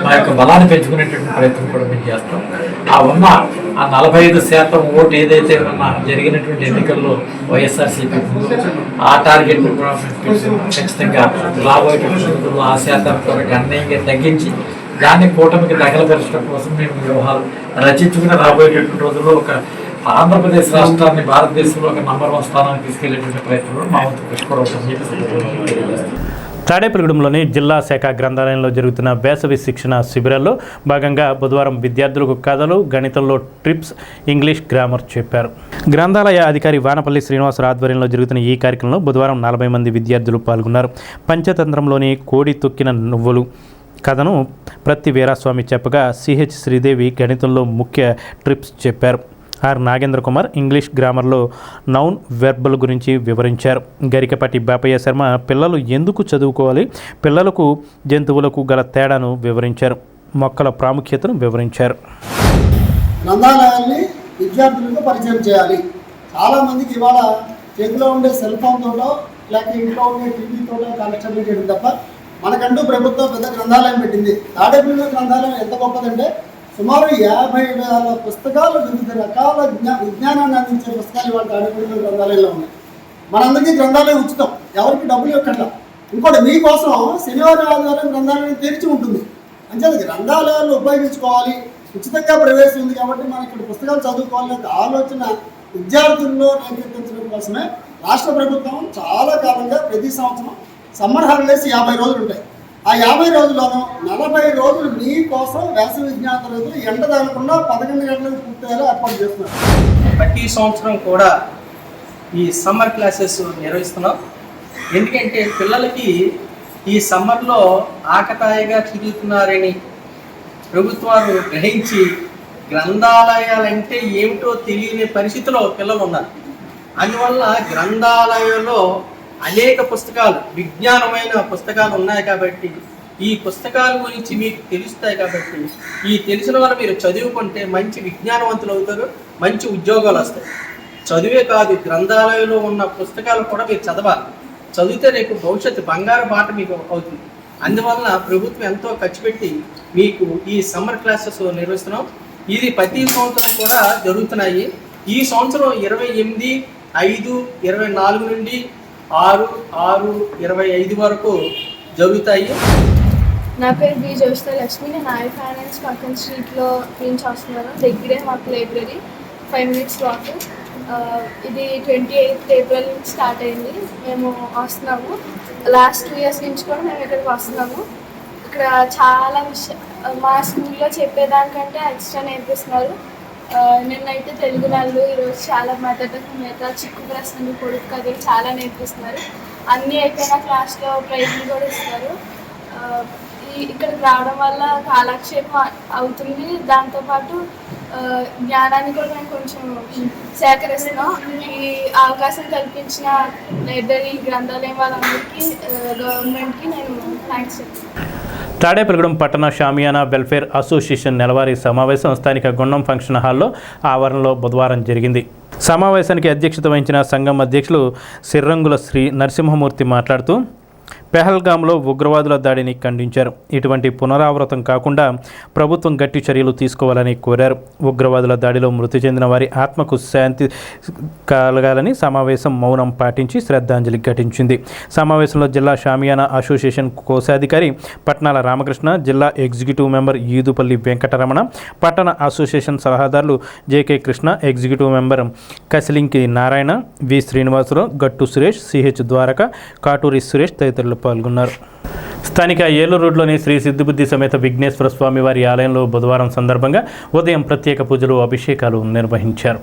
మా యొక్క బలాన్ని పెంచుకునేటువంటి ప్రయత్నం కూడా మేము చేస్తాం. ఆ 45% ఓటు ఏదైతే ఉన్న జరిగినటువంటి ఎన్నికల్లో వైఎస్ఆర్సీపీ ఆ టార్గెట్ను కూడా ఖచ్చితంగా రాబోయేటువంటి ఆ శాతం గణనీయంగా తగ్గించి దాన్ని కూటమికి దఖలపరచడం కోసం మేము వ్యూహాలు రచించుకుని రాబోయేటటువంటి రోజుల్లో ఒక ఆంధ్రప్రదేశ్ రాష్ట్రాన్ని భారతదేశంలో ఒక నంబర్ 1 స్థానానికి తీసుకెళ్లేటువంటి ప్రయత్నంలో మా వంతు కృషి కూడా ఉంటుంది. తాడేపల్లిగూడెంలోని జిల్లా శాఖ గ్రంథాలయంలో జరుగుతున్న వేసవి శిక్షణ శిబిరాల్లో భాగంగా బుధవారం విద్యార్థులకు కథలు, గణితంలో ట్రిప్స్, ఇంగ్లీష్ గ్రామర్ చెప్పారు. గ్రంథాలయ అధికారి వానపల్లి శ్రీనివాసరావు ఆధ్వర్యంలో జరుగుతున్న ఈ కార్యక్రమంలో బుధవారం 40 మంది విద్యార్థులు పాల్గొన్నారు. పంచతంత్రంలోని కోడి తొక్కిన నువ్వులు కథను ప్రతి వీరాస్వామి చెప్పగా సిహెచ్ శ్రీదేవి గణితంలో ముఖ్య ట్రిప్స్ చెప్పారు. ఆర్ నాగేంద్ర కుమార్ ఇంగ్లీష్ గ్రామర్లో నౌన్, వెర్బల్ గురించి వివరించారు. గరికపాటి బాపయ్య శర్మ పిల్లలు ఎందుకు చదువుకోవాలి, పిల్లలకు జంతువులకు గల తేడాను వివరించారు. మొక్కల ప్రాముఖ్యతను వివరించారు. గ్రంథాలయాల్ని విద్యార్థులకు పరిచయం చేయాలి. చాలామందికి ఇవాళ చేతిలో ఉండే సెల్ ఫోన్ తోటో లేక ఇంట్లో ఉండే టీవీ తోటో కనెక్షన్ చేయడం తప్ప మనకంటూ ప్రభుత్వం పెద్ద గ్రంథాలయం పెట్టింది. తాడేపల్లి గ్రంథాలయం ఎంత గొప్పదంటే సుమారు 50,000 పుస్తకాలు, వివిధ రకాల విజ్ఞానాన్ని అందించే పుస్తకాలు ఇవాళ తాడేపల్లి గ్రంథాలయంలో ఉన్నాయి. మనందరికీ గ్రంథాలయం ఉచితం, ఎవరికి డబ్బులు ఇవ్వట్లా. ఇంకోటి మీకోసం శనివారం ఆదివారం గ్రంథాలయం తెరిచి ఉంటుంది. అంచేది గ్రంథాలయాలు ఉపయోగించుకోవాలి. ఉచితంగా ప్రవేశం ఉంది కాబట్టి మనం ఇక్కడ పుస్తకాలు చదువుకోవాలనే ఆలోచన విద్యార్థుల్లో రేకెత్తించడం కోసమే రాష్ట్ర ప్రభుత్వం చాలా కాలంగా ప్రతి సంవత్సరం సమ్మర్ హాలిడేస్ 50 రోజులు ఉంటాయి. ఆ 50 రోజుల్లోనూ 40 రోజులు మీ కోసం వేసవి విజ్ఞాన తరగతులు ఎండ తగలకుండా 11 గంటలకు పూర్తయ్యేలా ఏర్పాటు చేస్తున్నారు. ప్రతి సంవత్సరం కూడా ఈ సమ్మర్ క్లాసెస్ నిర్వహిస్తున్నాం. ఎందుకంటే పిల్లలకి ఈ సమ్మర్లో ఆకతాయిగా తిరుగుతున్నారని ప్రభుత్వాలు గ్రహించి గ్రంథాలయాలంటే ఏమిటో తెలియని పరిస్థితిలో పిల్లలు ఉన్నారు. అందువల్ల గ్రంథాలయంలో అనేక పుస్తకాలు, విజ్ఞానమైన పుస్తకాలు ఉన్నాయి కాబట్టి ఈ పుస్తకాల గురించి మీకు తెలుస్తాయి. కాబట్టి ఈ తెలిసిన వల్ల మీరు చదువుకుంటే మంచి విజ్ఞానవంతులు అవుతారు, మంచి ఉద్యోగాలు వస్తాయి. చదువే కాదు, గ్రంథాలయంలో ఉన్న పుస్తకాలు కూడా మీరు చదవాలి. చదివితే రేపు భవిష్యత్తు బంగారు బాట మీకు అవుతుంది. అందువలన ప్రభుత్వం ఎంతో ఖర్చు పెట్టి మీకు ఈ సమ్మర్ క్లాసెస్ నిర్వహిస్తున్నాం. ఇది ప్రతి సంవత్సరం కూడా జరుగుతున్నాయి. ఈ సంవత్సరం 28/5/24 నుండి 6/6/25 వరకు జరుగుతాయి. నా పేరు బి జోష్తా లక్ష్మి. నేను ఐ ఫైనాన్స్ పక్కన స్ట్రీట్లో నుంచి వస్తున్నాను. దగ్గరే మాకు లైబ్రరీ 5 minutes వాక్. ఇది 28th April నుంచి స్టార్ట్ అయింది. మేము వస్తున్నాము. లాస్ట్ 2 years నుంచి కూడా మేము ఇక్కడికి వస్తున్నాము. ఇక్కడ చాలా మా స్కూల్లో చెప్పేదానికంటే ఎక్స్ట్రా నేర్పిస్తున్నారు. నిన్నైతే తెలుగు నెలలు, ఈరోజు చాలా మిగతా చిక్కు ప్రశ్నలు, పొడుపు కథలు చాలా నేర్పిస్తున్నారు. అన్నీ అయిపోయిన క్లాస్లో ప్రైజ్లు కూడా ఇస్తారు. ఇక్కడికి రావడం వల్ల కాలక్షేపం అవుతుంది. దాంతోపాటు జ్ఞానాన్ని కూడా మేము కొంచెం సేకరిస్తున్నాం. ఈ అవకాశం కల్పించిన లైబ్రరీ, గ్రంథాలయం వాళ్ళందరికీ, గవర్నమెంట్కి నేను థ్యాంక్స్ చెప్తున్నాను. తాడేపల్లిగూడెం పట్టణ షామియానా వెల్ఫేర్ అసోసియేషన్ నెలవారీ సమావేశం స్థానిక గుండం ఫంక్షన్ హాల్లో ఆవరణలో బుధవారం జరిగింది. సమావేశానికి అధ్యక్షత వహించిన సంఘం అధ్యక్షులు సిర్రంగుల శ్రీ నరసింహమూర్తి మాట్లాడుతూ పెహల్గాంలో ఉగ్రవాదుల దాడిని ఖండించారు. ఇటువంటి పునరావృతం కాకుండా ప్రభుత్వం గట్టి చర్యలు తీసుకోవాలని కోరారు. ఉగ్రవాదుల దాడిలో మృతి చెందిన వారి ఆత్మకు శాంతి కలగాలని సమావేశం మౌనం పాటించి శ్రద్ధాంజలి ఘటించింది. సమావేశంలో జిల్లా షామియానా అసోసియేషన్ కోశాధికారి పట్నాల రామకృష్ణ, జిల్లా ఎగ్జిక్యూటివ్ మెంబర్ ఈదుపల్లి వెంకటరమణ, పట్టణ అసోసియేషన్ సలహాదారులు JK Krishna, executive member Kasilinki Narayana, V Srinivasarao, Gattu Suresh, CH Dwaraka, Katuri Suresh తదితరులు పాల్గొన్నారు. స్థానిక ఏలూరు రోడ్లోని శ్రీ సిద్ధిబుద్ధి సమేత విఘ్నేశ్వర స్వామి వారి ఆలయంలో బుధవారం సందర్భంగా ఉదయం ప్రత్యేక పూజలు, అభిషేకాలు నిర్వహించారు.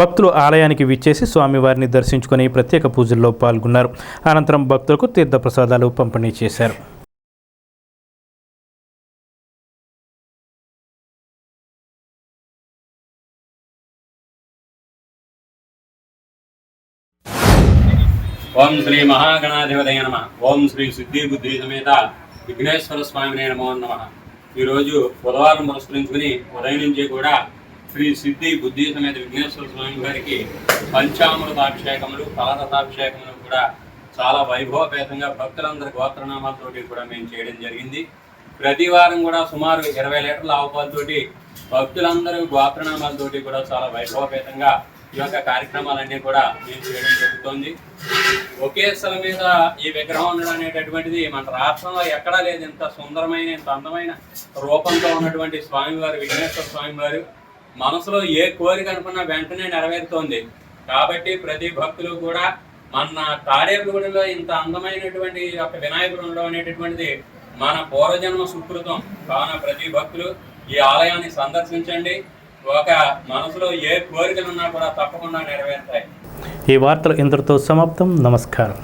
భక్తులు ఆలయానికి విచ్చేసి స్వామివారిని దర్శించుకొని ప్రత్యేక పూజల్లో పాల్గొన్నారు. అనంతరం భక్తులకు తీర్థప్రసాదాలు పంపిణీ చేశారు. ఓం శ్రీ మహాగణాధిపతయ నమః. ఓం శ్రీ సిద్ధిబుద్ధి సమేత విఘ్నేశ్వర స్వామినే నమో నమః. ఈరోజు బుధవారం పురస్కరించుకుని ఉదయం నుంచి కూడా శ్రీ సిద్ధి బుద్ధి సమేత విఘ్నేశ్వర స్వామి వారికి పంచామృతాభిషేకములు ఫలరసాభిషేకములు కూడా చాలా వైభవపేతంగా భక్తులందరి గోత్రనామాలతోటి కూడా మేము చేయడం జరిగింది. ప్రతి వారం కూడా సుమారు 20 లీటర్ల ఆవుపాలతోటి భక్తులందరూ గోత్రనామాలతోటి కూడా చాలా వైభవపేతంగా ఈ యొక్క కార్యక్రమాలన్నీ కూడా మేము చేయడం జరుగుతుంది. ఒకే స్థలం మీద ఈ విగ్రహం ఉండడం అనేటటువంటిది మన రాష్ట్రంలో ఎక్కడా లేదు. ఇంత సుందరమైన ఇంత అందమైన రూపంతో ఉన్నటువంటి స్వామివారు విఘ్నేశ్వర స్వామివారు మనసులో ఏ కోరిక అనుకున్నా వెంటనే నెరవేరుతోంది. కాబట్టి ప్రతి భక్తులు కూడా మన తాడేపల్లిగూడెంలో ఇంత అందమైనటువంటి యొక్క వినాయకుడు ఉండడం అనేటటువంటిది మన పూర్వజన్మ సుకృతం. కావున ప్రతి భక్తులు ఈ ఆలయాన్ని సందర్శించండి. ఒక మనసులో ఏ కోరికలున్నా కూడా తప్పకుండా నెరవేరుతాయి. ఈ వార్తలు ఇంతటితో సమాప్తం. నమస్కారం.